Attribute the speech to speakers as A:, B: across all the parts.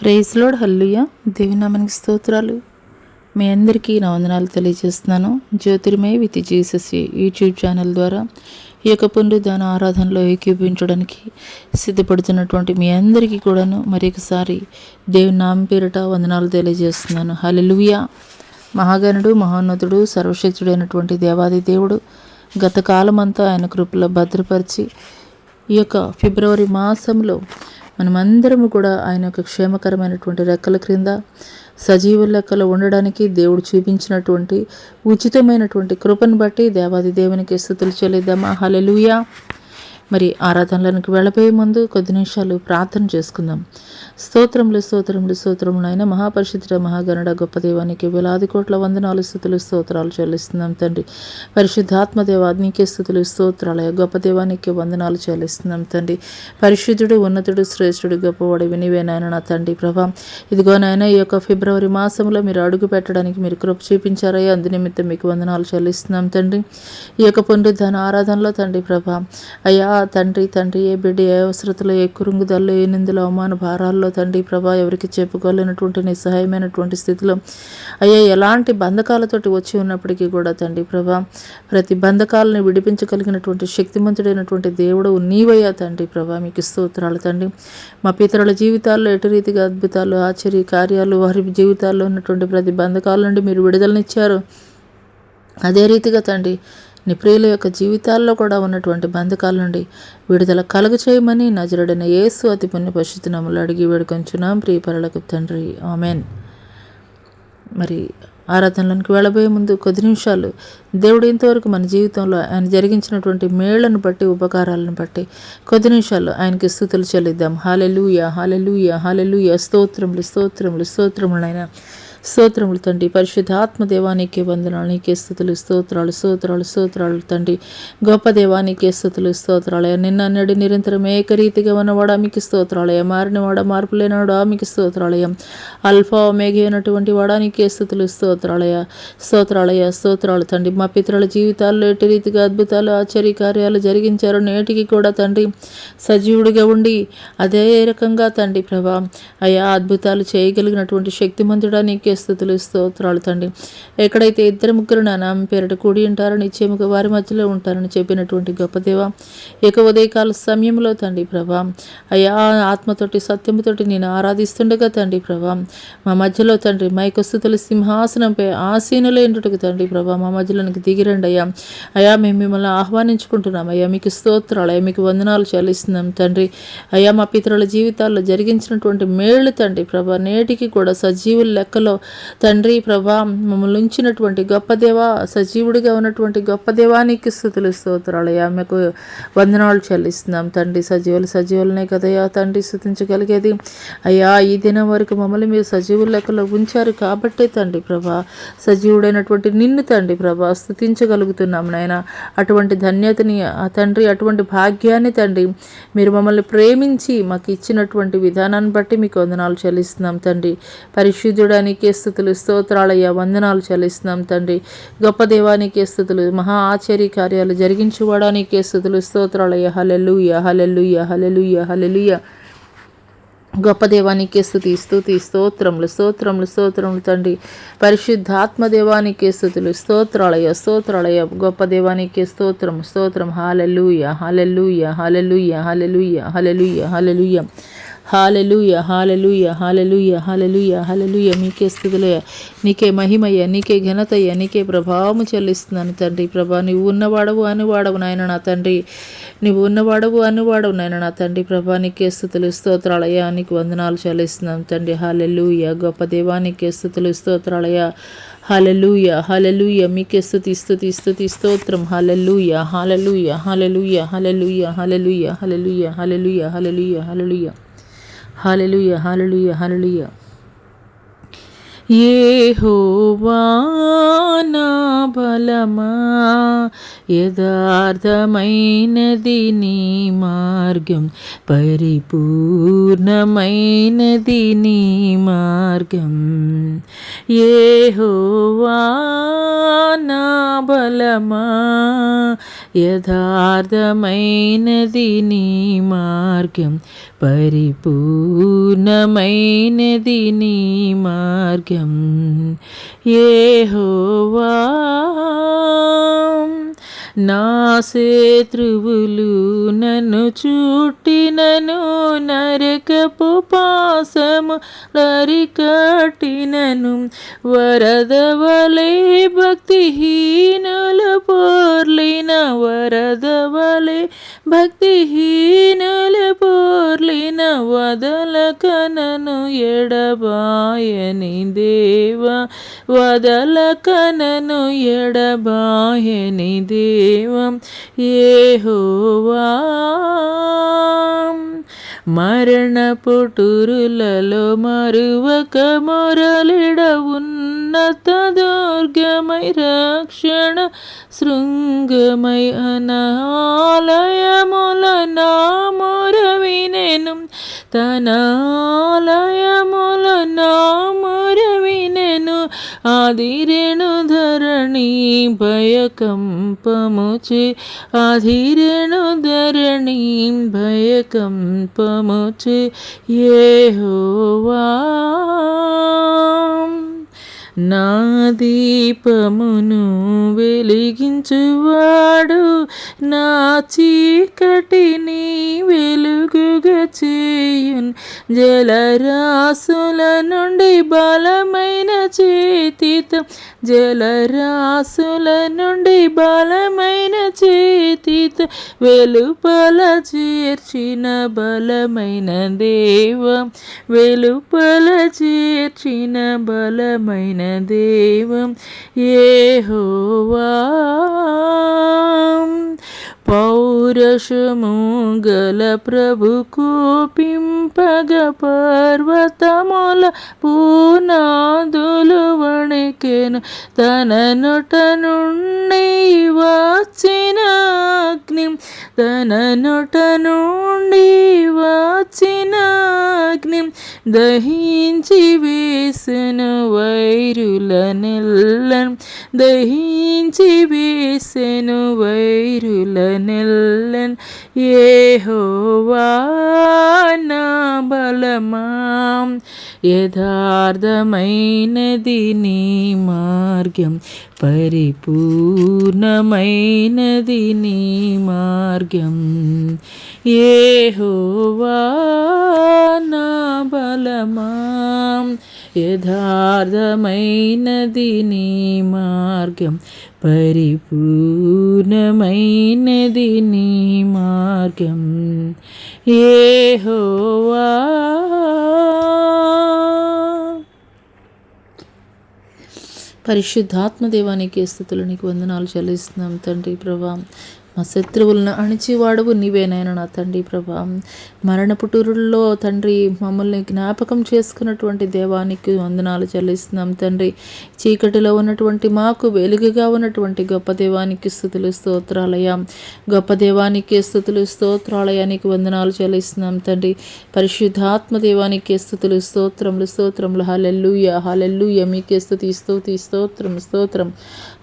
A: Praise lord, హల్లెలూయా. దేవుని నామానికి స్తోత్రాలు. మీ అందరికీ నా వందనాలు తెలియజేస్తున్నాను. జ్యోతిర్మయ విత్ జీసస్ యూట్యూబ్ ఛానల్ ద్వారా ఈ యొక్క పునరుద్ధాన ఆరాధనలో ఏకీభవించడానికి సిద్ధపడుతున్నటువంటి మీ అందరికీ కూడాను మరొకసారి దేవుని నామం పేరిట వందనాలు తెలియజేస్తున్నాను. హల్లెలూయా. మహాగణుడు, మహోన్నతుడు, సర్వశక్తుడైనటువంటి దేవాది దేవుడు గత కాలమంతా ఆయన కృపలో భద్రపరిచి ఈ యొక్క ఫిబ్రవరి మాసంలో మనమందరము కూడా ఆయన యొక్క క్షేమకరమైనటువంటి రెక్కల క్రింద సజీవ లెక్కలో ఉండడానికి దేవుడు చూపించినటువంటి ఉచితమైనటువంటి కృపను బట్టి దేవాది దేవునికి స్తుతులు చెల్లిద్దామా. హల్లెలూయా. మరి ఆరాధనలకు వెళ్ళబోయే ముందు కొద్ది నిమిషాలు ప్రార్థన చేసుకుందాం. స్తోత్రములు స్తోత్రములు స్తోత్రములు అయిన మహాపరిశుద్ధ మహాగణుడ గొప్ప దేవానికి వేలాది కోట్ల వందనాలు స్తుతులు స్తోత్రాలు చెల్లిస్తున్నాం తండ్రి. పరిశుద్ధాత్మ దేవా నీకే స్తుతులు స్తోత్రాలయ గొప్ప దేవానికి వందనాలు చెల్లిస్తున్నాం తండ్రి. పరిశుద్ధుడు, ఉన్నతుడు, శ్రేష్ఠుడు, గొప్పవాడు వినివే నాయన నా తండ్రి ప్రభా. ఇదిగో నాయన ఈ యొక్క ఫిబ్రవరి మాసంలో మీరు అడుగు పెట్టడానికి మీరు కృప చూపించారయ్యా. అందునిమిత్తం మీకు వందనాలు చెల్లిస్తున్నాం తండ్రి. ఈ యొక్క పునరుద్ధాన ఆరాధనలో తండ్రి ప్రభా అయ్యా తండ్రి ఏ బిడ్డ ఏ అవసరతలో ఏ కురుంగుదల్లో ఏ నిందులో అవమాన భారాల్లో తండ్రి ప్రభా ఎవరికి చెప్పుకోలేనటువంటి నిస్సహాయమైనటువంటి స్థితిలో అయ్యా ఎలాంటి బంధకాలతోటి వచ్చి ఉన్నప్పటికీ కూడా తండ్రి ప్రభా ప్రతి బంధకాలను విడిపించగలిగినటువంటి శక్తిమంతుడైనటువంటి దేవుడు నీవయ్యా తండ్రి ప్రభా. మీకు స్తోత్రాలు తండ్రి. మా పితరుల జీవితాల్లో ఎటు రీతిగా అద్భుతాలు, ఆశ్చర్య కార్యాలు వారి జీవితాల్లో ఉన్నటువంటి ప్రతి బంధకాల నుండి మీరు విడుదలనిచ్చారు. అదే రీతిగా తండ్రి నీ ప్రియుల యొక్క జీవితాల్లో కూడా ఉన్నటువంటి బంధకాల నుండి విడుదల కలుగు చేయమని నజరుడైన యేసు అతి పుణ్య పరిశుద్ధ నామములో అడిగి వేడుకొంచున్నాం ప్రియ పరలోకపు తండ్రి, ఆమేన్. మరి ఆరాధనలకు వెళ్ళబోయే ముందు కొద్ది నిమిషాలు దేవుడు ఇంతవరకు మన జీవితంలో ఆయన జరిగించినటువంటి మేళ్లను బట్టి, ఉపకారాలను బట్టి కొద్ది నిమిషాలు ఆయనకి స్తుతులు చెల్లిద్దాం. హల్లెలూయా, హల్లెలూయా, హల్లెలూయా. స్తోత్రములు స్తోత్రములు స్తోత్రములైన స్తోత్రములు తండ్రి. పరిశుద్ధాత్మ దేవానికి వందనాలు, నీకే స్తుతులు స్తోత్రాలు స్తోత్రాలు స్తోత్రాలు తండ్రి. గొప్ప దేవానికి స్తుతులు స్తోత్రాలయ. నిన్న నేడు నిరంతరం ఏకరీతిగా ఉన్నవాడా మీకు స్తోత్రాలయ. మారినవాడా మార్పు లేనివాడా మీకు స్తోత్రాలయం. అల్ఫా ఒమేగా అయినటువంటి వాడా నీకే స్తుతులు స్తోత్రాలయ స్తోత్రాలయ స్తోత్రాలు తండ్రి. మా పితరుల జీవితాల్లో ఎటు రీతిగా అద్భుతాలు, ఆశ్చర్య కార్యాలు జరిగించారు. నేటికి కూడా తండ్రి సజీవుడిగా ఉండి అదే రకంగా తండ్రి ప్రభా అయా అద్భుతాలు చేయగలిగినటువంటి శక్తిమంతుడా నీకే స్తుతులు స్తోత్రాలు తండ్రి. ఎక్కడైతే ఇద్దరు ముగ్గురు నా నామం పేరిట కూడి ఉంటారో నిశ్చయముగా వారి మధ్యలో ఉంటారని చెప్పినటువంటి గొప్ప దేవ ఇక ఉదయకాల సమయంలో తండ్రి ప్రభా అయా ఆత్మతోటి సత్యముతోటి నేను ఆరాధిస్తుండగా తండ్రి ప్రభా మా మధ్యలో తండ్రి మైక స్తుతుల సింహాసనంపై ఆసీనులైనట్టుకు తండ్రి ప్రభా మా మధ్యలోనికి దిగిరండి అయ్యా. అయా మేము మిమ్మల్ని ఆహ్వానించుకుంటున్నాం అయ్యా. మీకు స్తోత్రాలు అయ్యా, మీకు వందనాలు చెల్లిస్తున్నాం తండ్రి. అయా మా పితరుల జీవితాల్లో జరిగించినటువంటి మేళ్ళు తండ్రి ప్రభా నేటికి కూడా సజీవుల లెక్కలో తండ్రి ప్రభా మమ్మల్ని ఉంచినటువంటి గొప్ప దేవ, సజీవుడిగా ఉన్నటువంటి గొప్ప దేవానికి స్తుతులు స్తోత్రాలయ్యా. మీకు వందనాలు చెల్లిస్తున్నాం తండ్రి. సజీవులనే కదయ్యా తండ్రి స్తుతించగలిగేది అయ్యా. ఈ దినం వరకు మమ్మల్ని మీరు సజీవుల లెక్కలో ఉంచారు కాబట్టే తండ్రి ప్రభా సజీవుడైనటువంటి నిన్ను తండ్రి ప్రభా స్తుతించగలుగుతున్నాం నాయన. అటువంటి ధన్యతని తండ్రి, అటువంటి భాగ్యాన్ని తండ్రి మీరు మమ్మల్ని ప్రేమించి మాకు ఇచ్చినటువంటి విధానాన్ని బట్టి మీకు వందనాలు చెల్లిస్తున్నాం తండ్రి. పరిశుద్ధుడానికి స్తుతులు స్తోత్రాలయ్యా, వందనాలు చెల్లిస్తున్నాం తండ్రి. గొప్ప దేవానికి స్తుతులు, మహా ఆశ్చర్య కార్యాలు జరిగించుకోవడానికి స్తుతులు స్తోత్రాలయ్యా. హల్లెలూయా, హల్లెలూయా, హల్లెలూయా, హల్లెలూయా. గొప్ప దేవానికి స్తుతి స్తుతి స్తోత్రములు స్తోత్రములు స్తోత్రములు తండ్రి. పరిశుద్ధాత్మ దేవానికి స్తుతులు స్తోత్రాలయ స్తోత్రాలయ. గొప్ప దేవానికి స్తోత్రం స్తోత్రం. Hallelujah, hallelujah, hallelujah, hallelujah, hallelujah, hallelujah, hallelujah, hallelujah, hallelujah, hallelujah, hallelujah. మీకే స్తుతులయ్య, నీకే మహిమయ్య, నీకే ఘనతయ్య, నీకే ప్రభావము చెల్లిస్తున్నాను తండ్రి ప్రభా. నువ్వు ఉన్నవాడవు అనువాడవు నాయన నా తండ్రి. నువ్వు ఉన్నవాడవు అనువాడవు నాయన నా తండ్రి ప్రభా. నీకే స్తుతులు స్తోత్రాలయ్యా, నీకు వందనాలు చెల్లిస్తున్నాం తండ్రి. హాలెలూయా. గొప్ప దేవానికి స్తుతులు స్తోత్రాలయ్యా. హల్లెలూయా, హల్లెలూయా. మీకే స్తుతి స్తుతి స్తుతి స్తోత్రం. Hallelujah, hallelujah, hallelujah, hallelujah, hallelujah, hallelujah, hallelujah, hallelujah, hallelujah, hallelujah, hallelujah, హల్లెలూయా. యెహోవా నా బలమా, యథార్థమైనది నీ మార్గం, పరిపూర్ణమైనది నీ మార్గం. యెహోవా నా బలమా, యథార్థమైనది నీ మార్గం, పరిపూర్ణమైనది నీ మార్గం. యెహోవా నా శత్రువులు నన్ను చుట్టినను, నరకపు పాశము లరికట్టినను, వరద వలె భక్తిహీనుల పోర్లిన, వరద వలె భక్తిహీనుల పోర్లిన, వదలక నన్ను ఎడబాయని దేవా, వదలక నన్ను ఎడబాయని దేవా. యెహోవా మరణపుటురులలో మరువక మొరలిడ, ఉన్నత దుర్గమై రక్షణ శృంగమై అనాలయముల నా మొర వినెను, తన ఆలయముల నా మొర వినెను. ఆదిరెను ధరణి భయకంపముచే, ఆదిరెను ధరణి భయకంపముచే. యెహోవా నా దీపమును వెలిగించువాడు, నా చీకటిని వెలుగుగా చేయున్. జలరాశుల నుండి బలమైన చేతితో, జలరాశుల నుండి బలమైన చేతితో వెలుపల చేర్చిన బలమైన దేవ, వెలుపల చేర్చిన బలమైన దేవ. యెహోవా పౌరుషము గల ప్రభు కోపింపగ, పర్వతముల పునాదులు వణికెను. తన నొట నుండి వచ్చిన అగ్ని, తన నొట నుండి వచ్చిన అగ్ని దహించి వేసెను వైరుల నెల్లను, దహించి వేసెను వైరుల నెల్లను. యెహోవా నా బలమా, యథార్థమైనది నీ మార్గం, పరిపూర్ణమైనది నీ మార్గం. యెహోవా నా బలమా, యథార్థమైనది నీ మార్గం, పరిపూర్ణమైనది నీ మార్గం. యెహోవా పరిశుద్ధాత్మ దేవానికి స్తుతులు, నీకు వందనాలు చెల్లిస్తున్నాం తండ్రి ప్రభా. మా శత్రువులను అణిచివాడవు నీవేనైనా నా తండ్రి ప్రభా. మరణపుటూరుల్లో తండ్రి మమ్మల్ని జ్ఞాపకం చేసుకున్నటువంటి దేవానికి వందనాలు చెల్లిస్తున్నాం తండ్రి. చీకటిలో ఉన్నటువంటి మాకు వెలుగుగా ఉన్నటువంటి గొప్ప దేవానికి స్తుతులు స్తోత్రాలయ, గొప్ప దేవానికి స్తుతులు స్తోత్రాలయానికి వందనాలు చెల్లిస్తున్నాం తండ్రి. పరిశుద్ధాత్మ దేవానికి స్తుతులు స్తోత్రములు స్తోత్రములు. హల్లెలూయా హల్లెలూయా, మీకే స్తుతి స్తుతి స్తోత్రం స్తోత్రం.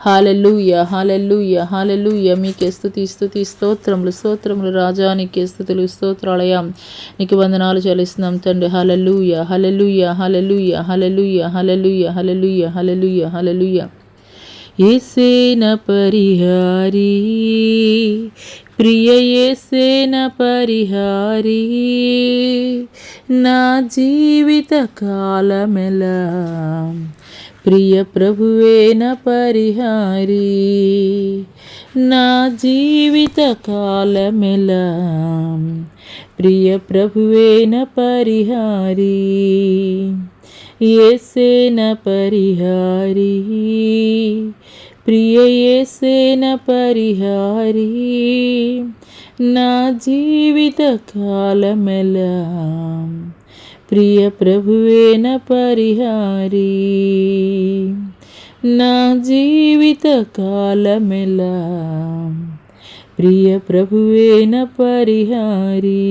A: హల్లెలూయా హల్లెలూయా హల్లెలూయా, మీకే స్తుతి స్తుతి స్తోత్రములు స్తోత్రములు. రాజానికి స్తుతులు స్తోత్రాలయ, నీకు వందనాలు చెల్లిస్తున్నాం తండ్రి. హల్లెలూయా hallelujah hallelujah hallelujah hallelujah hallelujah hallelujah హల్లెలూయా. యేసేన పరిహారీ, ప్రియ యేసేన పరిహారీ, నా జీవిత కాలమెలా ప్రియ ప్రభువేన పరిహారీ, నా జీవిత కాలమెలా ప్రియ ప్రభువేన పరిహారీ. యేసేన పరిహారీ, ప్రియ యేసేన పరిహారీ, నా జీవిత కాలమెలా ప్రియ ప్రభువేన పరిహారీ. నా జీవిత కాలమెలా ప్రియ ప్రభువేన పరిహారి.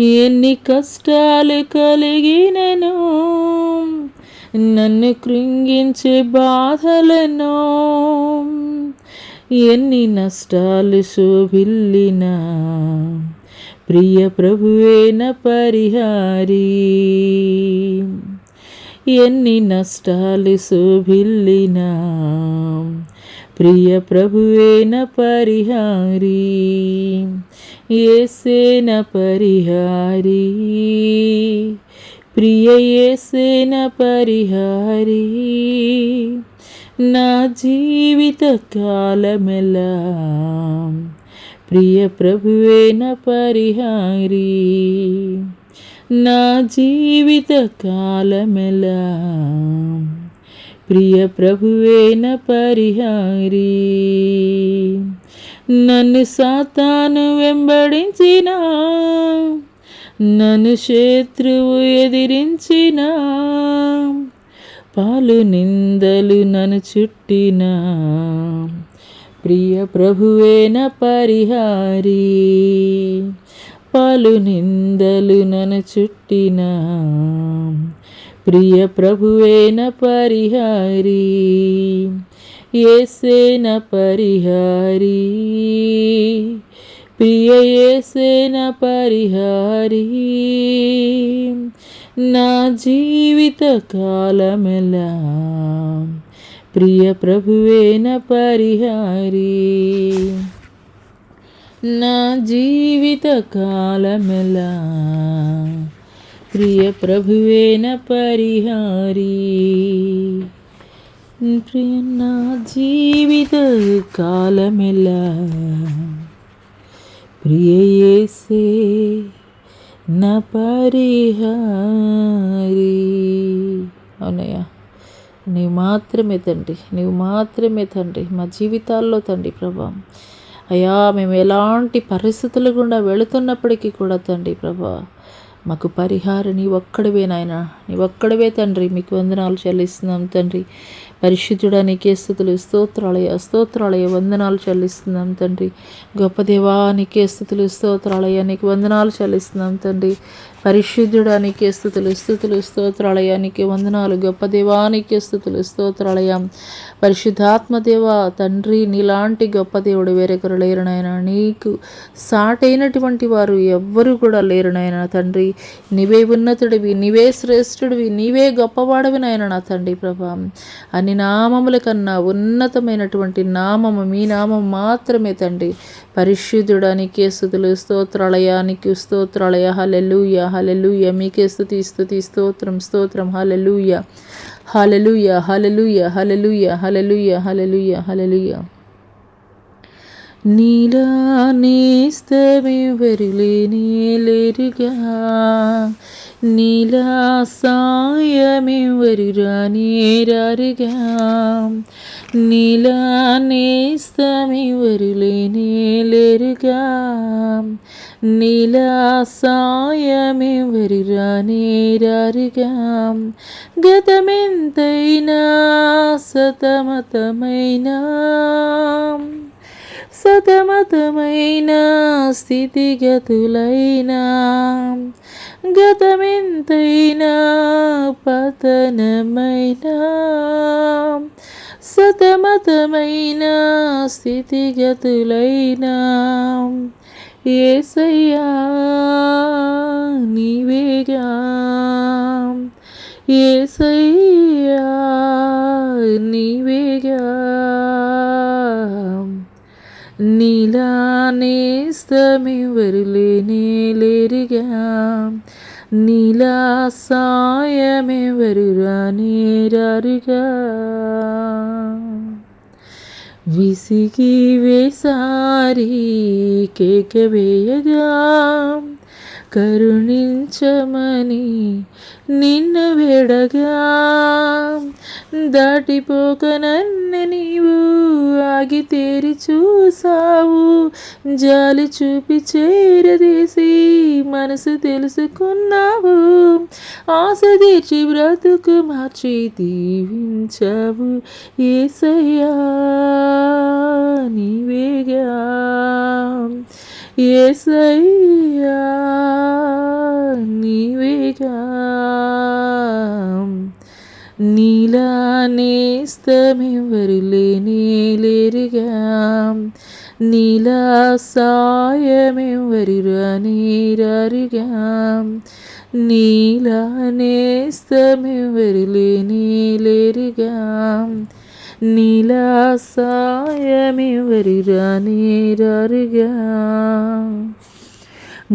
A: ఎన్ని కష్టాలు కలిగినను, నన్ను కృంగించే బాధలను, ఎన్ని నష్టాలు శోభిల్లినా ప్రియ ప్రభువేన పరిహారి. ఎన్ని నష్టాలు శోభిల్లినా ప్రియ ప్రభువేన పరిహారి. యేసేన పరిహారి, ప్రియ యేసేన పరిహారి. నా జీవిత కాలమెలా ప్రియ ప్రభువేన పరిహారి. నా జీవిత కాలమెలా ప్రియ ప్రభువేన పరిహారి. నన్ను సాతాను వెంబడించిన, నన్ను శత్రువు ఎదిరించిన, పాలు నిందలు నన్ను చుట్టిన ప్రియ ప్రభువేన పరిహారి. పాలు నిందలు నన్ను చుట్టిన ప్రియ ప్రభువేన పరిహారి. యేసేన పరిహారి, ప్రియ యేసేన పరిహారి. నా జీవిత కాలమెలా ప్రియ ప్రభువేన పరిహారి. నా జీవిత కాలమెలా ప్రియ ప్రభువేన పరిహారి. ప్రియ నా జీవిత కాలమెలా ప్రియ యేసే నా పరిహారి. అవునయ్యా, నీవు మాత్రమే తండ్రి, నీవు మాత్రమే తండ్రి మా జీవితాల్లో తండ్రి ప్రభా. అయ్యా, మేము ఎలాంటి పరిస్థితులు గుండా వెళుతున్నప్పటికీ కూడా తండ్రి ప్రభా, మాకు పరిహారం నీ ఒక్కడివే నాయన, నీ ఒక్కడివే తండ్రి. మీకు వందనాలు చెల్లిస్తున్నాం తండ్రి. పరిశుద్ధుడా నీకే స్తుతులు, స్తోత్రాలయ స్తోత్రాలయ వందనాలు చెల్లిస్తున్నాం తండ్రి. గొప్ప దేవా నీకే స్తుతులు, స్తోత్రాలయ నీకు వందనాలు చెల్లిస్తున్నాం తండ్రి. పరిశుద్ధుడా నీకే స్తుతులు, స్తుతులు స్తోత్రాలయ నీకే వందనాలు. గొప్ప దేవా నీకే స్తుతులు, స్తోత్రాలయ. పరిశుద్ధాత్మ దేవా తండ్రి, నీలాంటి గొప్ప దేవుడు వేరొకరు లేరు నాయన. నీకు సాటైనటువంటి వారు ఎవ్వరు కూడా లేరు నాయన తండ్రి. నీవే ఉన్నతుడివి, నీవే శ్రేష్ఠుడివి, నీవే గొప్పవాడివి నాయన నా తండ్రి ప్రభా. అన్ని నామముల కన్నా ఉన్నతమైనటువంటి నామము మీ నామం మాత్రమే తండ్రి. పరిశుద్ధుడా నీకే స్తుతులు, స్తోత్రాలయ నీకు స్తోత్రాలయ. హల్లెలూయా హల్లెలూయా, మీకే స్తుతి స్తుతి స్తోత్రం స్తోత్రం. Hallelujah hallelujah hallelujah hallelujah hallelujah hallelujah హల్లెలూయా. నీలా నేస్తమెవరులేనే లేరుగా, నీలా సాయమెవరు రానేరారుగా, నీలా నేస్తమెవరులేనే లేరుగా, నీలా సాయమెవరు రానేరారుగా. గతమెంతైనా సతమతమైనా సతమతమైన స్థితిగతులైనా, గతమెంతైనా పతనమైనా సతమతమైన స్థితిగతులైనా, యేసయ్యా నీవేగా, యేసయ్యా నీవేగా. నీలా నేస్తమెవరు లేనే లేరుగా, నీలా సాయమెవరు రానేరారుగా. విసిగి వేసారి కేక వేయగా, కరుణించమని నిన్ను వేడగా, దాటిపోక నన్ను నీవు ఆగి తేరి చూసావు. జాలి చూపి చేరదీసి మనసు తెలుసుకున్నావు. ఆశ తీర్చి బ్రతుకు మార్చి దీవించావు. యేసయ్యా నీవేగా, యేసయ్యా నీవేగా. నీలా నేస్తమెవరు లేనే లేరుగా, నీలా సాయమెవరు రానే రారుగా, నీలా నేస్తమెవరు లేనే లేరుగా, నీలా సాయమెవరు రానే రారుగా.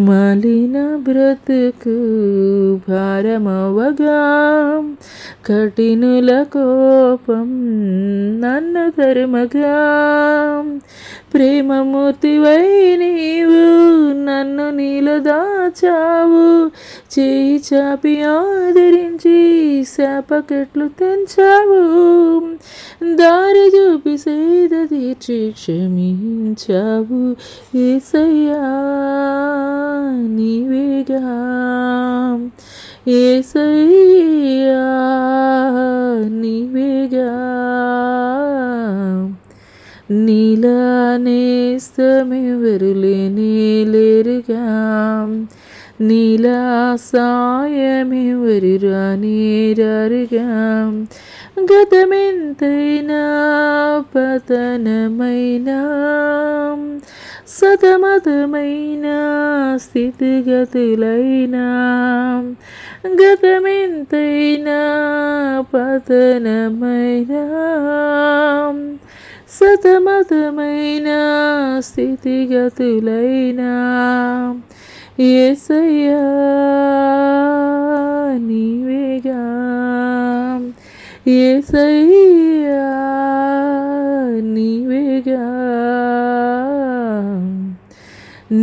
A: మలిన బ్రతుకు భారమవగా, కఠినుల కోపం నన్ను ధర్మగా, ప్రేమమూర్తివై నీవు నన్ను నీలో దాచావు. చేయి చాపి ఆదరించి శాపకెట్లు తెంచావు. దారి చూపి సేద తీర్చి క్షమించావు. యేసయ్యా నీవేగా, యేసయ్యా నీవేగా. నీలా నేస్తమెవరు లేనే లేరుగా, నీలా సాయమెవరు రానే రారుగా. గతమెంతైనా పతనమైనా, సతమతమైన స్థితిగతులైనా, గతమెంతైనా పతనమైనా, సతమతమైన స్థితిగతులైనా, యేసయ్యా నీవేగా, యేసయ్యా నీవేగా.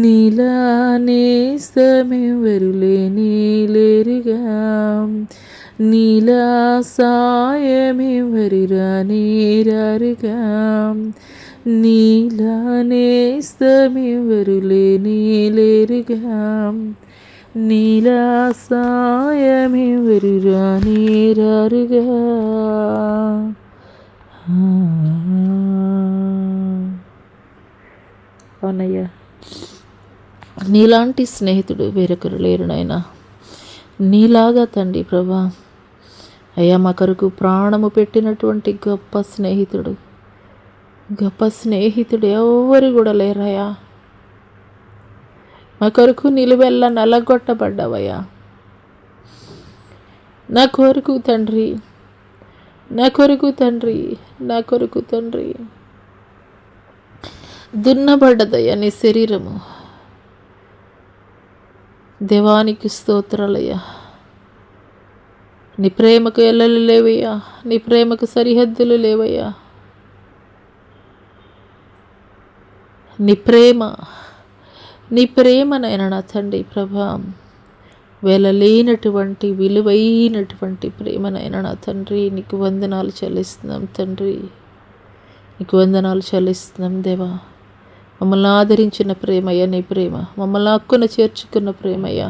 A: నీలా నేస్తమెవరు లేనే లేరుగా, నీలా సాయమెవరు రానే రారుగా, నీలా నేస్తమెవరు లేనే లేరుగా, నీలా సాయమెవరు రానే రారుగా. అవునయ్యా, నీలాంటి స్నేహితుడు వేరొకరు లేరు నాయనా. నీలాగా తండ్రి ప్రభా, అయ్యా మా కొరకు ప్రాణము పెట్టినటువంటి గొప్ప స్నేహితుడు, గొప్ప స్నేహితుడు ఎవరు కూడా లేరయ్యా. మా కొరకు నిలువెల్లా నలగొట్టబడ్డావయ్యా. నా కొరకు తండ్రి, నా కొరకు తండ్రి, నా కొరకు తండ్రి దున్నబడ్డదయ్యా నీ శరీరము. దేవానికి స్తోత్రాలయ్యా. నీ ప్రేమకు ఎల్లలు లేవయ్యా, నీ ప్రేమకు సరిహద్దులు లేవయ్యా. నీ ప్రేమనైనా నా తండ్రి ప్రభా, వెలలేనటువంటి విలువైనటువంటి ప్రేమనైనా నా తండ్రి నీకు వందనాలు చెల్లిస్తున్నాం తండ్రి, నీకు వందనాలు చెల్లిస్తున్నాం దేవా. మమ్మల్ని ఆదరించిన ప్రేమయ్యా నీ ప్రేమ, మమ్మల్ని హక్కున చేర్చుకున్న ప్రేమయ్యా,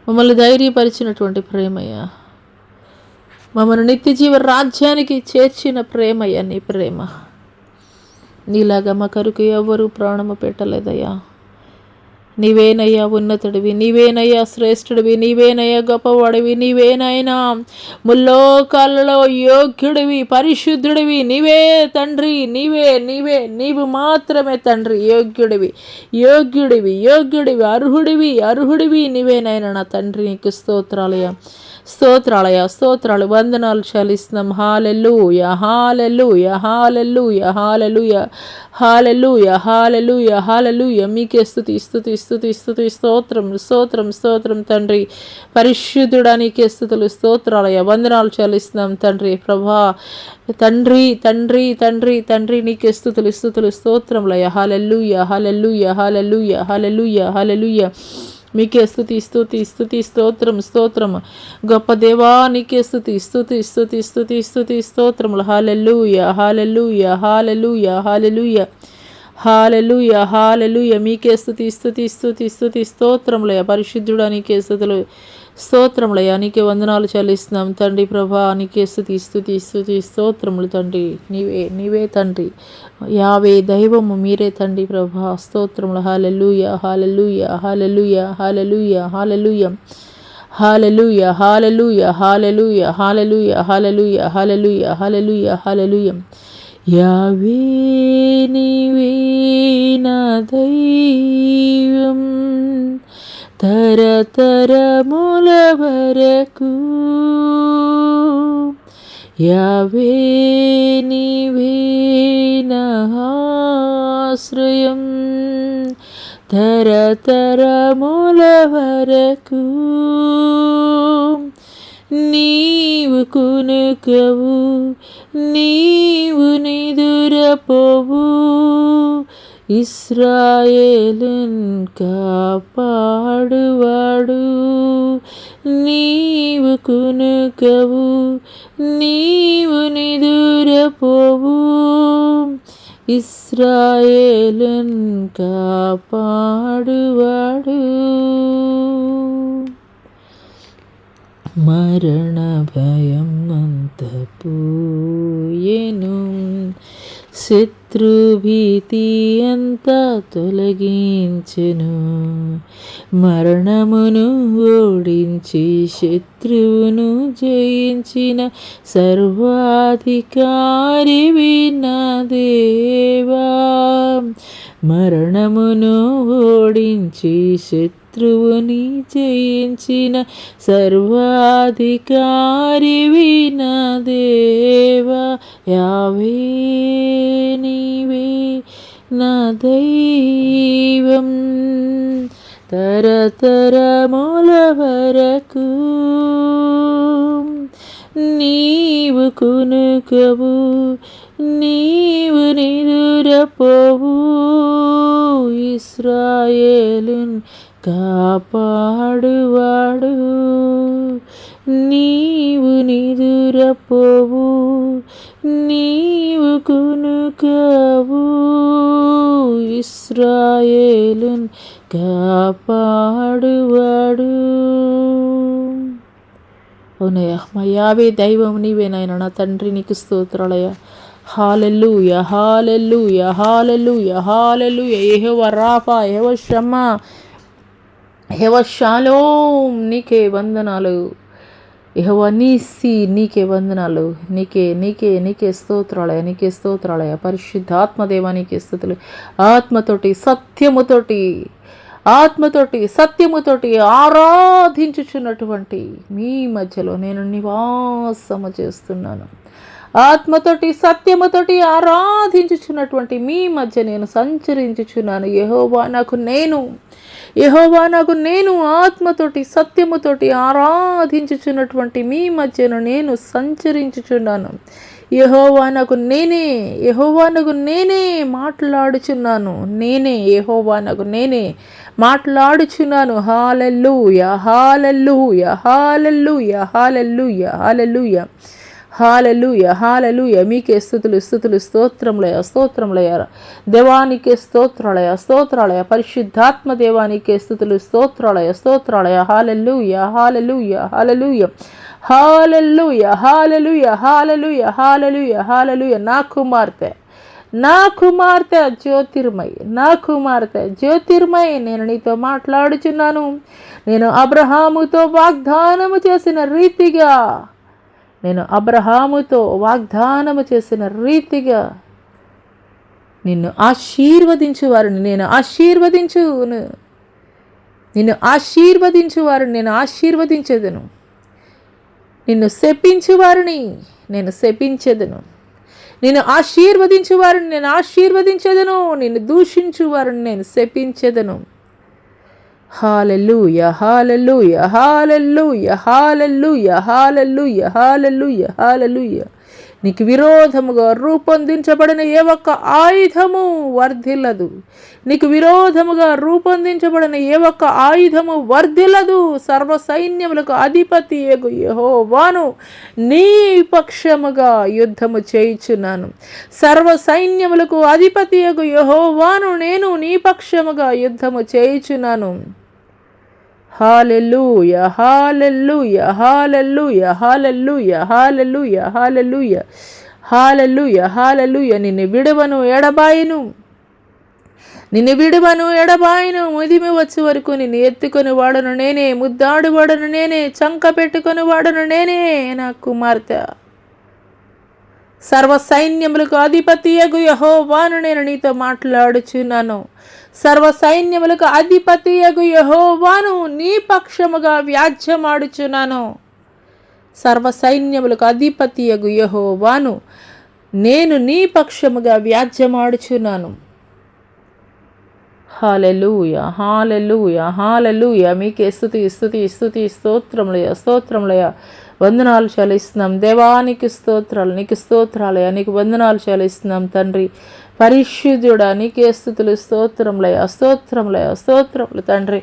A: మమ్మల్ని ధైర్యపరిచినటువంటి ప్రేమయ్యా, మమ్మల్ని నిత్యజీవ రాజ్యానికి చేర్చిన ప్రేమయ్యా నీ ప్రేమ. నీలాగా మా కొరకు ఎవరు ప్రాణము పెట్టలేదయ్యా. నీవేనయ్యా ఉన్నతుడివి, నీవేనయ్యా శ్రేష్ఠుడివి, నీవేనయ్యా గొప్పవాడివి, నీవేనైనా ముల్లోకాలలో యోగ్యుడివి, పరిశుద్ధుడివి. నీవే తండ్రి, నీవు మాత్రమే తండ్రి. యోగ్యుడివి, అర్హుడివి నీవేనైనా నా తండ్రి. నీకు స్తోత్రాలయ్యా, స్తోత్రాలు, వందనాలు చెల్లిస్తున్నాం. హల్లెలూయా, hallelujah, hallelujah, hallelujah, hallelujah, hallelujah, హల్లెలూయా. మీకే స్తుతి, స్తోత్రం తండ్రి. పరిశుద్ధుడా నీకే స్తుతులు, స్తోత్రాలయ్యా, వందనాలు చెల్లిస్తున్నాం తండ్రి ప్రభా. తండ్రి నీకే స్తుతులు, స్తోత్రములయ్యా. హల్లెలూయా, హల్లెలూయా, హల్లెలూయా, హల్లెలూయా, హల్లెలూయా. మీకే స్తుతి స్తుతి స్తుతి స్తోత్రం స్తోత్రం. గొప్ప దేవా నీకే స్తుతి స్తుతి స్తుతి స్తుతి స్తుతి స్తోత్రములు. హల్లెలూయా హల్లెలూయా హల్లెలూయా హల్లెలూయా హల్లెలూయా హల్లెలూయా. మీకే స్తుతి స్తుతి స్తుతి స్తుతి స్తోత్రములయ్యా. పరిశుద్ధుడా నీకే స్తుతులు స్తోత్రములయ్యా. నీకే వందనాలు చెల్లిస్తున్నాం తండ్రి. ప్రభా నీకే స్తుతి స్తుతి స్తుతి స్తోత్రములు తండ్రి. నీవే తండ్రి. యావే దైవము మీరే తండ్రి. ప్రభా స్తోత్రములు. హల్లెలూయా hallelujah hallelujah hallelujah hallelujah hallelujah hallelujah hallelujah hallelujah hallelujah hallelujah hallelujah హల్లెలూయా. యావే నీవే నా దైవం తరతరముల వరకు. యావే నీవే నా ఆశ్రయం తరతరముల వరకు. నీవు కునుకవు నీవు నిదురపోవు ఇశ్రాయేలున్ కాపాడువాడు. నీవు కునుకవు నీవు నిదురపోవు ఇశ్రాయేలున్ కాపాడువాడు. మరణ భయం అంత పోయెను శత్రుభీతి అంతా తొలగించెను. మరణమును ఓడించి శత్రువును జయించిన సర్వాధికారివి నా దేవా. మరణమును ఓడించి శత్రువుని జయించిన సర్వాధికారివి నా దేవా. యావే నీవే నా దైవం తరతరముల వరకు. నీవు కునుకవు నీవు నిదురపోవు ఇశ్రాయేలున్ కాపాడువాడు. నీవు నిదురపోవు నీవు కునుకవు ఇశ్రాయేలున్ కాపాడువాడు. అవునయ్యా మా యావే దైవం నీవే నాయన. నా తండ్రి నీకు స్తోత్రాలయ్యా. హల్లెలూయా హల్లెలూయా హల్లెలూయా హల్లెలూయా. యెహోవా రాఫా, యెహోవా షమ్మా, యెహోవా షాలోమ్ నీకే వందనాలు. యెహోవా నీసి నీకే వందనాలు. నీకే నీకే నీకే స్తోత్రాలయ నీకే స్తోత్రాలయ. పరిశుద్ధాత్మదేవా నీకే స్తుతులు. ఆత్మతోటి సత్యముతోటి ఆరాధించుచున్నటువంటి మీ మధ్యలో నేను నివాసము చేస్తున్నాను. ఆత్మతోటి సత్యముతోటి ఆరాధించుచున్నటువంటి మీ మధ్య నేను సంచరించుచున్నాను. యెహోవా నాకు నేను ఆత్మతోటి సత్యముతోటి ఆరాధించుచున్నటువంటి మీ మధ్యను నేను సంచరించుచున్నాను. యెహోవా నాకు నేనే మాట్లాడుచున్నాను. యెహోవా నాకు నేనే మాట్లాడుచున్నాను. హల్లెలూయా hallelujah hallelujah hallelujah hallelujah hallelujah హల్లెలూయా. మీకే స్తుతులు స్తోత్రములయ దేవానికే స్తోత్రాలయ పరిశుద్ధాత్మ దేవానికే స్తుతులు స్తోత్రాలయ. హల్లెలూయా hallelujah hallelujah hallelujah hallelujah hallelujah hallelujah హల్లెలూయా. నా కుమార్తె జ్యోతిర్మయి నేను నీతో మాట్లాడుచున్నాను. నేను అబ్రహాముతో వాగ్దానము చేసిన రీతిగా నిన్ను ఆశీర్వదించు వారిని నేను ఆశీర్వదించెదను. నిన్ను శపించు వారిని నేను శపించెదను. నిన్ను ఆశీర్వదించు వారిని నేను ఆశీర్వదించెదను. నిన్ను దూషించు వారిని నేను శపించెదను. హల్లెలూయా hallelujah hallelujah hallelujah hallelujah hallelujah హల్లెలూయా. నీకు విరోధముగా రూపొందించబడిన ఏ ఒక్క ఆయుధము వర్ధిల్లదు. నీకు విరోధముగా రూపొందించబడిన ఏ ఒక్క ఆయుధము వర్ధిల్లదు. సర్వ సైన్యములకు అధిపతి యగు యెహోవాను నీ పక్షముగా యుద్ధము చేయుచున్నాను. సర్వ సైన్యములకు అధిపతి యగు యెహోవాను నేను నీ పక్షముగా యుద్ధము చేయుచున్నాను. హల్లెలూయా, hallelujah, hallelujah, hallelujah, hallelujah, hallelujah, hallelujah, హల్లెలూయా. నిన్ను విడువను ఎడబాయను, నిన్ను విడువను ఎడబాయను. ముదిమి వచ్చే వరకు నిన్ను ఎత్తుకొని వాడను నేనే, ముద్దాడు వాడను నేనే, చంక పెట్టుకొని వాడను నేనే. నా కుమార్తె, సర్వ సైన్యములకు అధిపతియగు యెహోవాను నేను నీతో మాట్లాడుచున్నాను. సర్వ సైన్యములకు అధిపతియగు యెహోవాను నీ పక్షముగా వ్యాజ్యమాడుచున్నాను. సర్వ సైన్యములకు అధిపతియగు యెహోవాను నేను నీ పక్షముగా వ్యాజ్యమాడుచున్నాను. హల్లెలూయా, హల్లెలూయా, హల్లెలూయా. మీకే స్తుతి స్తుతి స్తుతి, స్తోత్రములయ, స్తోత్రములయ. వందనాలు చెల్లిస్తున్నాం దేవానికి స్తోత్రాలు, నీకు స్తోత్రాలయ, నీకు వందనాలు చెల్లిస్తున్నాం తండ్రి. పరిశుద్ధుడా నీకే స్తుతులు, స్తోత్రములయ, స్తోత్రములయ, స్తోత్రములు తండ్రి.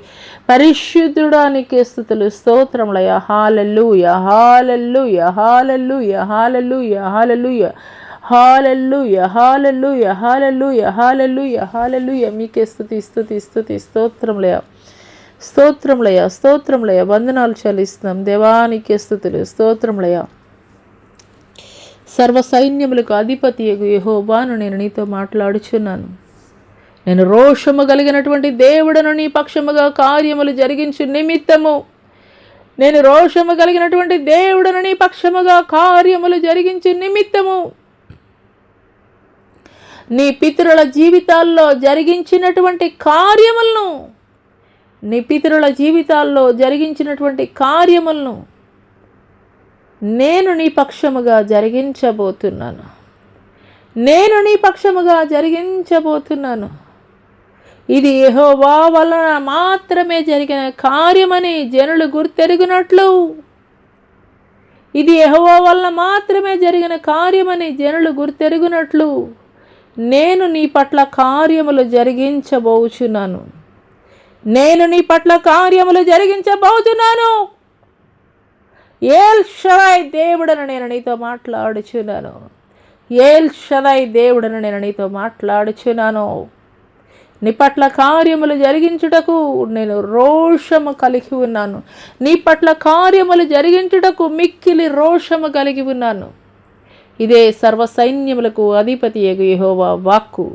A: పరిశుద్ధుడా నీకే స్తుతులు, స్తోత్రములయ. హల్లెలూయా, hallelujah, hallelujah, hallelujah, hallelujah, hallelujah, hallelujah, hallelujah, hallelujah, హల్లెలూయా. మీకే స్తుతి స్తుతి స్తుతి, స్తోత్రములయ, స్తోత్రములయ, స్తోత్రములయ. వందనాలు చెల్లిస్తున్నాం దేవానికి స్తుతులు, స్తోత్రములయ. సర్వ సైన్యములకు అధిపతి యెహోవాను నేను నీతో మాట్లాడుచున్నాను. నేను రోషము కలిగినటువంటి దేవుడను నీ పక్షముగా కార్యములు జరిగించు నిమిత్తము, నేను రోషము కలిగినటువంటి దేవుడను నీ పక్షముగా కార్యములు జరిగించు నిమిత్తము నీ పితరుల జీవితాల్లో జరిగించినటువంటి కార్యములను, నీ పితరుల జీవితాల్లో జరిగించినటువంటి కార్యములను నేను నీ పక్షముగా జరిగించబోతున్నాను. నేను నీ పక్షముగా జరిగించబోతున్నాను. ఇది యెహోవా వలన మాత్రమే జరిగిన కార్యమని జనులు గుర్తెరుగునట్లు, ఇది యెహోవా వలన మాత్రమే జరిగిన కార్యమని జనులు గుర్తెరుగునట్లు నేను నీ పట్ల కార్యములు జరిగించబోచున్నాను. నేను నీ పట్ల కార్యములు జరిగించబోతున్నాను. ఏల్ షదాయ్ దేవుడను నేను నీతో మాట్లాడుచున్నాను. ఏల్ షదాయ్ దేవుడను నేను నీతో మాట్లాడుచున్నాను. నీ పట్ల కార్యములు జరిగించుటకు నేను రోషము కలిగి ఉన్నాను. నీ పట్ల కార్యములు జరిగించుటకు మిక్కిలి రోషము కలిగి ఉన్నాను. ఇదే సర్వ సైన్యములకు అధిపతి యెగు యెహోవా వాక్కు.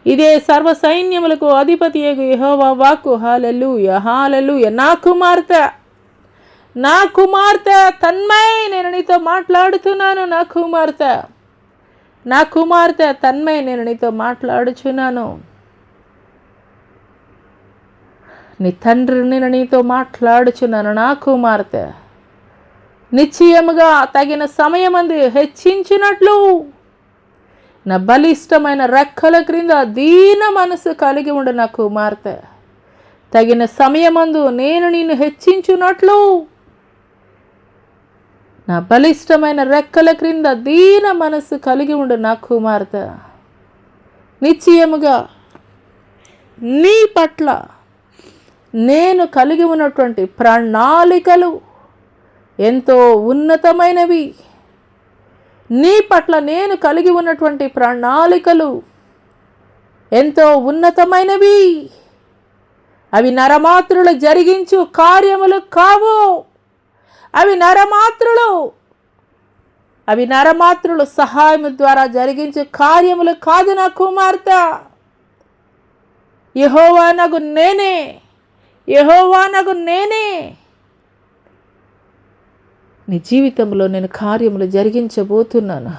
A: ఇదే సర్వ సైన్యములకు అధిపతి యెగు యెహోవా వాక్కు. హల్లెలూయా, హల్లెలూయా. నా కుమార్తె, నా కుమార్తె తన్మయ్ నేను నీతో మాట్లాడుతున్నాను. నా కుమార్తె, నా కుమార్తె తన్మయ్ నేను నీతో మాట్లాడుచున్నాను. నీ తండ్రిని నేను నీతో మాట్లాడుచున్నాను. నా కుమార్తె, నిశ్చయముగా తగిన సమయమందు హెచ్చించినట్లు నా బలిష్టమైన రెక్కల క్రింద దీన మనసు కలిగి ఉండు. నా కుమార్తె, తగిన సమయమందు నేను నిన్ను హెచ్చించున్నట్లు నా బలిష్టమైన రెక్కల క్రింద దీన మనసు కలిగి ఉండు. నా కుమార్తె, నిశ్చయముగా నీ పట్ల నేను కలిగి ఉన్నటువంటి ప్రణాళికలు ఎంతో ఉన్నతమైనవి. నీ పట్ల నేను కలిగి ఉన్నటువంటి ప్రణాళికలు ఎంతో ఉన్నతమైనవి. అవి నరమాత్రులు జరిగించు కార్యములు కావు. అవి నరమాత్రులు సహాయము ద్వారా జరిగించు కార్యములు కాదు. నా కుమార్తె, యెహోవానగు నేనే, యెహోవానగు నేనే నీ జీవితంలో నేను కార్యములు జరిగించబోతున్నాను.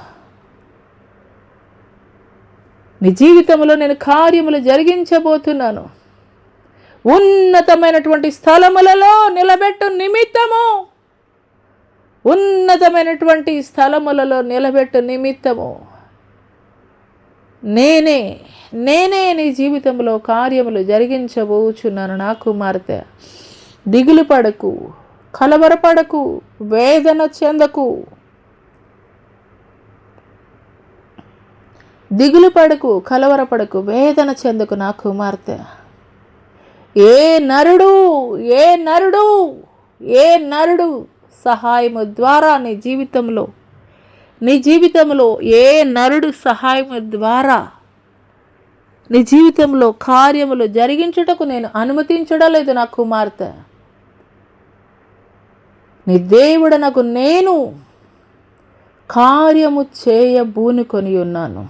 A: నీ జీవితంలో నేను కార్యములు జరిగించబోతున్నాను. ఉన్నతమైనటువంటి స్థలములలో నిలబెట్టు నిమిత్తము, ఉన్నతమైనటువంటి స్థలములలో నిలబెట్టు నిమిత్తము నేనే నీ జీవితంలో కార్యములు జరిగించబోచున్నాను. నా కుమార్తె, దిగులు పడకు, కలవరపడకు, వేదన చెందకు. దిగులు పడకు, కలవరపడకు, వేదన చెందకు నా కుమార్తె. ఏ నరుడు ఏ నరుడు ఏ నరుడు సహాయము ద్వారా నీ జీవితంలో ఏ నరుడు సహాయము ద్వారా నీ జీవితంలో కార్యములు జరిగించుటకు నేను అనుమతించడం లేదు నా కుమార్తె. నీ దేవుడనకు నేను కార్యము చేయబూనుకొని ఉన్నాను.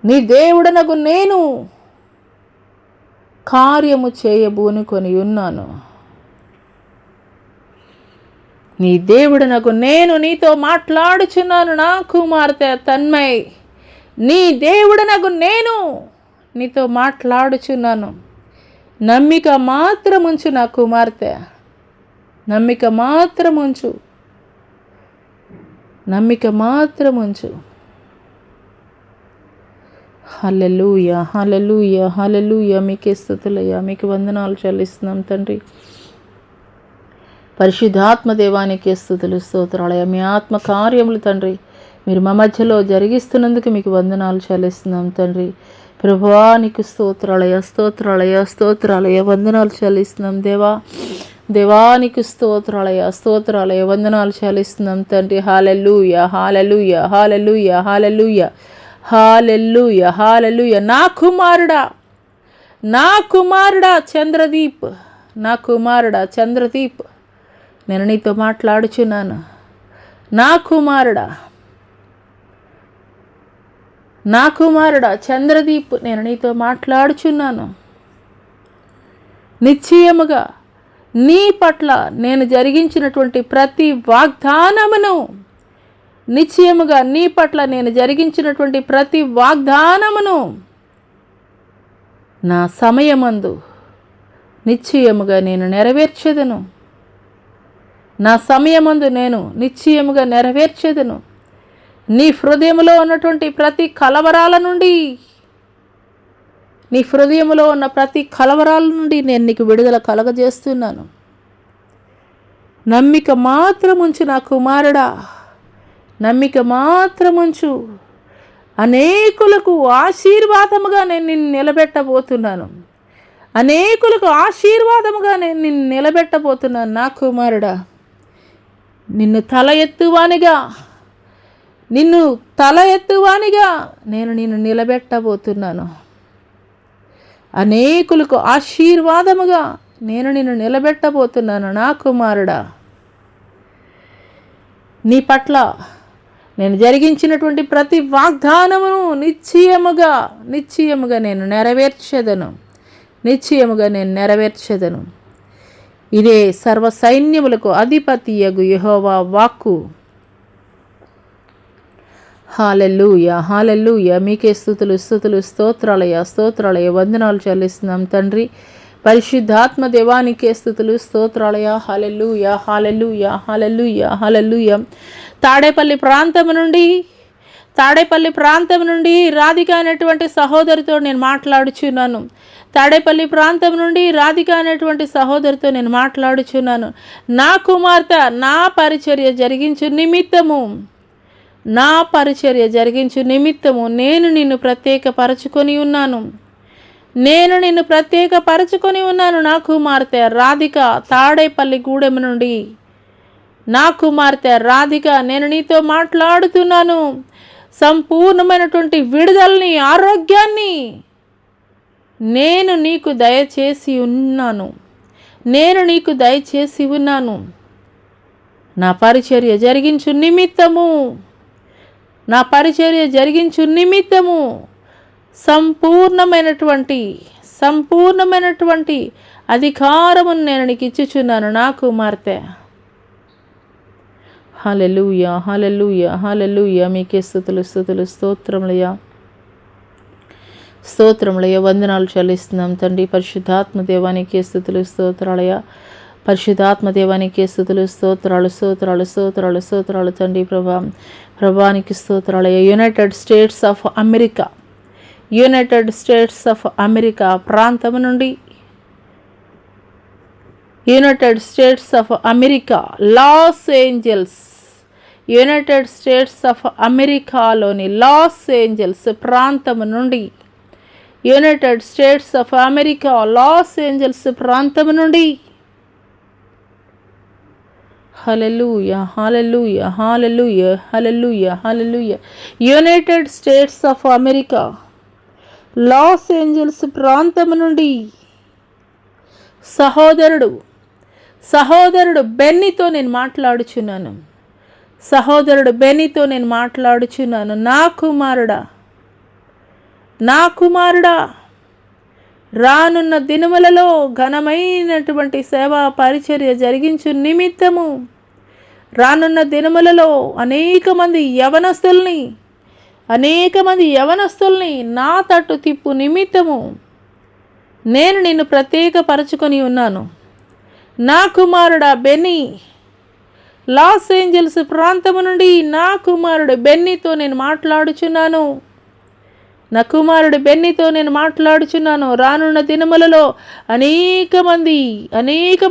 A: నీ దేవుడనకు నేను కార్యము చేయబూనుకొని ఉన్నాను. నీ దేవుడనకు నేను నీతో మాట్లాడుచున్నాను నా కుమార్తె తన్మయ్. నీ దేవుడనకు నేను నీతో మాట్లాడుచున్నాను. నమ్మిక మాత్రముంచు నా కుమార్తె, నమ్మిక మాత్రముంచు, నమ్మిక మాత్రముంచు. హల్లెలూయా, హల్లెలూయా, హల్లెలూయా. మీకే స్తుతులయ్యా, మీకు వందనాలు చెల్లిస్తున్నాం తండ్రి. పరిశుద్ధాత్మ దేవానికి స్తుతులు, స్తోత్రాలయ్యా. మీ ఆత్మ కార్యములు తండ్రి మీరు మా మధ్యలో జరిగిస్తున్నందుకు మీకు వందనాలు చెల్లిస్తున్నాం తండ్రి. ప్రభువా నీకు స్తోత్రాలయ్యా, స్తోత్రాలయ్యా, స్తోత్రాలయ్యా, వందనాలు చెల్లిస్తున్నాం దేవా. దేవానికి స్తోత్రాలయ్యా, స్తోత్రాలయ్యా, వందనాలు చెల్లిస్తున్నాం తండ్రి. హల్లెలూయా, హల్లెలూయా, హల్లెలూయా, హల్లెలూయా, హల్లెలూయా, హల్లెలూయా. నా కుమారుడా, నా కుమారుడా చంద్రదీప్, నా కుమారుడా చంద్రదీప్, నేను నీతో మాట్లాడుచున్నాను. నా కుమారుడా, నా కుమారుడా చంద్రదీప్, నేను నీతో మాట్లాడుచున్నాను. నిశ్చయముగా నీ పట్ల నేను జరిగించినటువంటి ప్రతి వాగ్దానమును, నిశ్చయముగా నీ పట్ల నేను జరిగించినటువంటి ప్రతి వాగ్దానమును నా సమయమందు నిశ్చయముగా నేను నెరవేర్చెదను. నా సమయమందు నేను నిశ్చయముగా నెరవేర్చెదను. నీ హృదయంలో ఉన్నటువంటి ప్రతి కలవరాల నుండి, నీ హృదయంలో ఉన్న ప్రతి కలవరాల నుండి నేను నీకు విడుదల కలగజేస్తున్నాను. నమ్మిక మాత్రముంచు నా కుమారుడా, నమ్మిక మాత్రముంచు. అనేకులకు ఆశీర్వాదముగా నేను నిన్ను నిలబెట్టబోతున్నాను. అనేకులకు ఆశీర్వాదముగా నేను నిన్ను నిలబెట్టబోతున్నాను నా కుమారుడా. నిన్ను తల ఎత్తువానిగా నేను నిన్ను నిలబెట్టబోతున్నాను. అనేకులకు ఆశీర్వాదముగా నేను నిన్ను నిలబెట్టబోతున్నాను నా కుమారుడా. నీ పట్ల నేను జరిగించినటువంటి ప్రతి వాగ్దానమును నిశ్చయముగా నేను నెరవేర్చెదను. నిశ్చయముగా నేను నెరవేర్చెదను. ఇదే సర్వ సైన్యములకు అధిపతియగు యెహోవా వాక్కు. హల్లెలూయా, హల్లెలూయా. మీకే స్తుతులు, స్తుతులు, స్తోత్రాలయ, స్తోత్రాలయ, వందనాలు చెల్లిస్తున్నాం తండ్రి. పరిశుద్ధాత్మ దేవానికే స్తుతులు, స్తోత్రాలయ. హల్లెలూయా, హల్లెలూయా, హల్లెలూయా, హల్లెలూయా. తాడేపల్లి ప్రాంతం నుండి రాధిక అనేటువంటి సహోదరితో నేను మాట్లాడుచున్నాను. తాడేపల్లి ప్రాంతం నుండి రాధిక అనేటువంటి సహోదరితో నేను మాట్లాడుచున్నాను. నా కుమార్తె, నా పరిచర్య జరిగించు నిమిత్తము నేను నిన్ను ప్రత్యేకపరచుకొని ఉన్నాను. నా కుమార్తె రాధిక, తాడేపల్లి గూడెం నుండి నా కుమార్తె రాధిక, నేను నీతో మాట్లాడుతున్నాను. సంపూర్ణమైనటువంటి విడుదలని, ఆరోగ్యాన్ని నేను నీకు దయచేసి ఉన్నాను. నా పరిచర్య జరిగించు నిమిత్తము సంపూర్ణమైనటువంటి అధికారమును నేను నీకు ఇచ్చుచున్నాను నా కుమార్తె. హల్లెలూయా, హల్లెలూయా, హల్లెలూయా. మీకే స్తుతులు, స్తుతులు, స్తోత్రములయ, వందనాలు చెల్లిస్తున్నాం తండ్రి. పరిశుద్ధాత్మ దేవానికి స్తుతులు, స్తోత్రాలయ. పరిశుద్ధాత్మ దేవానికి స్తుతులు, స్తోత్రాలు తండ్రి. ప్రభానికి స్తోత్రాలయ. యునైటెడ్ స్టేట్స్ ఆఫ్ అమెరికా ప్రాంతము నుండి, United States of America, Los Angeles United States of అమెరికాలోని లాస్ ఏంజల్స్ ప్రాంతం నుండి, United States of America Los Angeles ప్రాంతం నుండి, hallelujah hallelujah hallelujah hallelujah hallelujah, United States of America Los Angeles ప్రాంతం నుండి సహోదరుడు బెన్నీతో నేను మాట్లాడుచున్నాను. సహోదరుడు బెన్నీతో నేను మాట్లాడుచున్నాను. నా కుమారుడా, రానున్న దినములలో ఘనమైనటువంటి సేవా పరిచర్య జరిగించు నిమిత్తము, రానున్న దినములలో అనేక మంది యవనస్తుల్ని నా తట్టు తిప్పు నిమిత్తము నేను నిన్ను ప్రత్యేకపరచుకొని ఉన్నాను. నా కుమారుడా బెన్నీ, లాస్ ఏంజల్స్ ప్రాంతము నుండి నా కుమారుడు బెన్నీతో నేను మాట్లాడుచున్నాను. నా కుమారుడు బెన్నీతో నేను మాట్లాడుచున్నాను. రానున్న దినములలో అనేక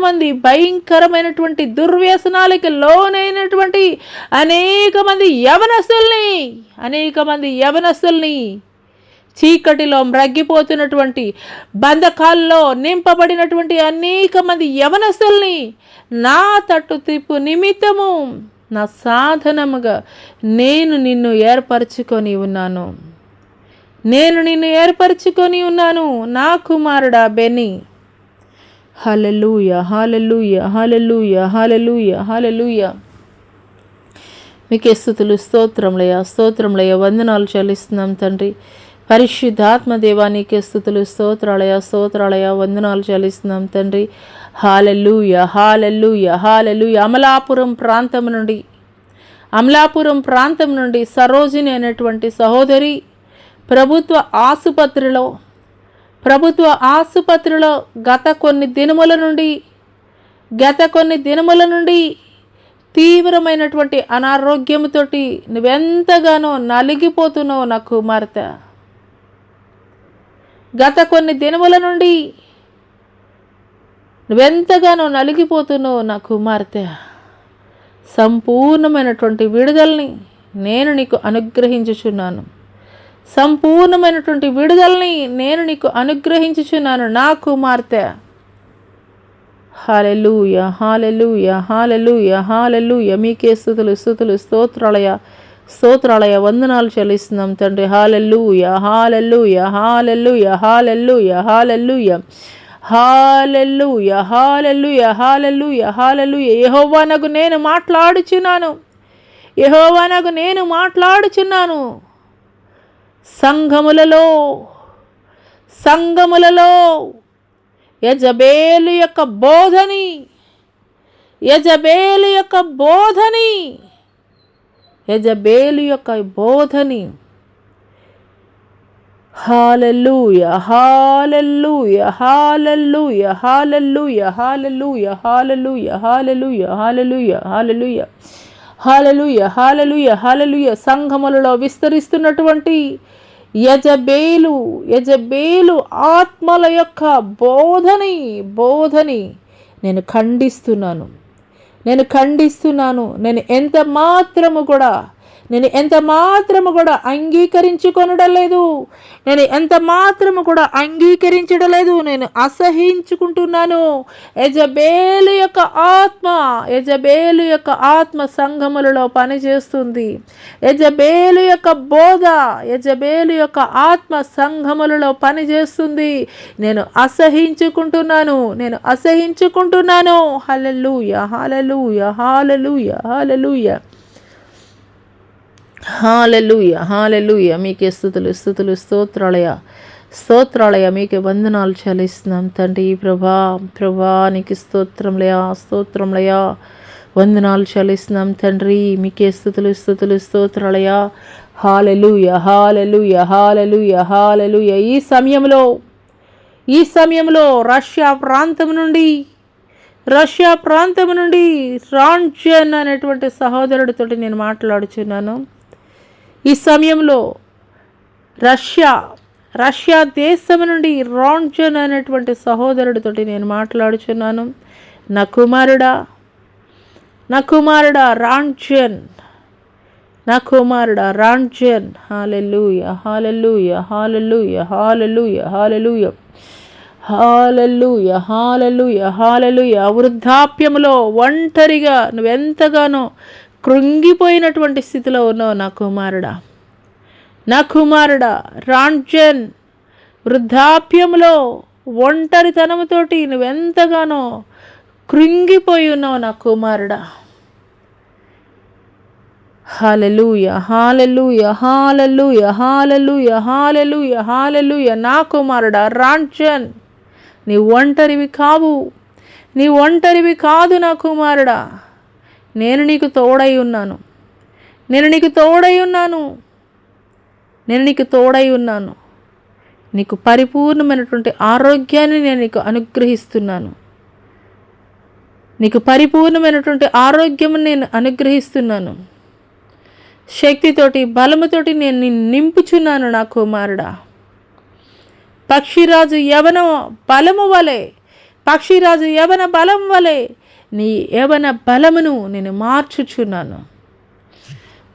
A: మంది భయంకరమైనటువంటి దుర్వ్యసనాలకి లోనైనటువంటి అనేక మంది యవనస్తుల్ని, చీకటిలో మ్రగ్గిపోతున్నటువంటి, బంధకాల్లో నింపబడినటువంటి అనేక మంది యవనస్తుల్ని నా తట్టు తిప్పు నిమిత్తము నా సాధనముగా నేను నిన్ను ఏర్పరచుకొని ఉన్నాను. నా కుమారుడా బెన్నీ. హల్లెలూయా హల్లెలూయా హల్లెలూయా హల్లెలూయా హల్లెలూయా. మీకే స్తుతులు, స్తోత్రములయ్యా, వందనాలు చెల్లిస్తున్నాం తండ్రి. పరిశుద్ధాత్మ దేవా నీకే స్తుతులు, స్తోత్రాలయ, వందనాలు చెల్లిస్తున్నాం తండ్రి. హల్లెలూయా హల్లెలూయా హల్లెలూయా. అమలాపురం ప్రాంతం నుండి సరోజిని అనేటువంటి సహోదరి ప్రభుత్వ ఆసుపత్రిలో గత కొన్ని దినముల నుండి తీవ్రమైనటువంటి అనారోగ్యంతోటి నువ్వెంతగానో నలిగిపోతున్నావు నా కుమార్తె. గత కొన్ని దినముల నుండి నువ్వెంతగానో నలిగిపోతున్నావు నా కుమార్తె. సంపూర్ణమైనటువంటి విడుదలని నేను నీకు అనుగ్రహించుచున్నాను నా కుమార్తె. హల్లెలూయా హల్లెలూయా హల్లెలూయా హల్లెలూయా. మీకే స్తుతులు, స్తోత్రాలయ, వందనాలు చెల్లిస్తున్నాం తండ్రి. హల్లెలూయా hallelujah hallelujah hallelujah hallelujah hallelujah hallelujah hallelujah హల్లెలూయా. యెహోవానగు నేను మాట్లాడుచున్నాను. సంఘములలో యెజబేలు యొక్క బోధని హల్లెలూయా hallelujah hallelujah hallelujah hallelujah hallelujah hallelujah hallelujah hallelujah hallelujah hallelujah హల్లెలూయా. సంఘములలో విస్తరిస్తున్నటువంటి యెజబేలు ఆత్మల యొక్క బోధని నేను ఖండిస్తున్నాను. నేను ఎంత మాత్రము కూడా అంగీకరించడం లేదు. నేను అసహించుకుంటున్నాను. యెజబేలు యొక్క ఆత్మ సంఘములలో పనిచేస్తుంది. యెజబేలు యొక్క ఆత్మ సంఘములలో పనిచేస్తుంది. నేను అసహించుకుంటున్నాను. హల్లెలూయా హల్లెలూయా హల్లెలూయా హల్లెలూయా హల్లెలూయా హల్లెలూయా. మీకే స్తుతులు, స్తోత్రాలయ, మీకే వందనాలు చెల్లిస్తున్నాం తండ్రి. ప్రభా నీకు స్తోత్రములయ, వందనాలు చెల్లిస్తున్నాం తండ్రి. మీకే స్తుతులు, స్తోత్రాలయ. హల్లెలూయా హల్లెలూయా హల్లెలూయా హల్లెలూయా. ఈ సమయంలో రష్యా ప్రాంతం నుండి రాంజన్ అనేటువంటి సహోదరుడితో నేను మాట్లాడుచున్నాను. ఈ సమయంలో రష్యా దేశం నుండి రాంజన్ అనేటువంటి సహోదరుడితో నేను మాట్లాడుచున్నాను. నా కుమారుడా రాంజన్, నా కుమారుడా రాంజన్. హల్లెలూయా, hallelujah, hallelujah, hallelujah, hallelujah, hallelujah, hallelujah, హల్లెలూయా. వృద్ధాప్యములో ఒంటరిగా నువ్వెంతగానో కృంగిపోయినటువంటి స్థితిలో ఉన్నావు నా కుమారుడా. నా కుమారుడా రాంజన్, వృద్ధాప్యంలో ఒంటరితనముతోటి నువ్వెంతగానో కృంగిపోయి ఉన్నావు నా కుమారుడా. హల్లెలూయా, హల్లెలూయా, హల్లెలూయా, హల్లెలూయా, హల్లెలూయా, హల్లెలూయా. నా కుమారుడా రాంజన్, నీ ఒంటరివి కావు, నీ ఒంటరివి కాదు నా కుమారుడా. నేను నీకు తోడై ఉన్నాను, నేను నీకు తోడై ఉన్నాను, నేను నీకు తోడై ఉన్నాను. నీకు పరిపూర్ణమైనటువంటి ఆరోగ్యాన్ని నేను నీకు అనుగ్రహిస్తున్నాను. నీకు పరిపూర్ణమైనటువంటి ఆరోగ్యం నేను అనుగ్రహిస్తున్నాను. శక్తితోటి బలముతోటి నేను నిన్ను నింపుచున్నాను నా కుమారుడా. పక్షిరాజు యవన బలము వలె, పక్షిరాజు యవన బలం వలె నీ యవన బలమును నేను మార్చుచున్నాను.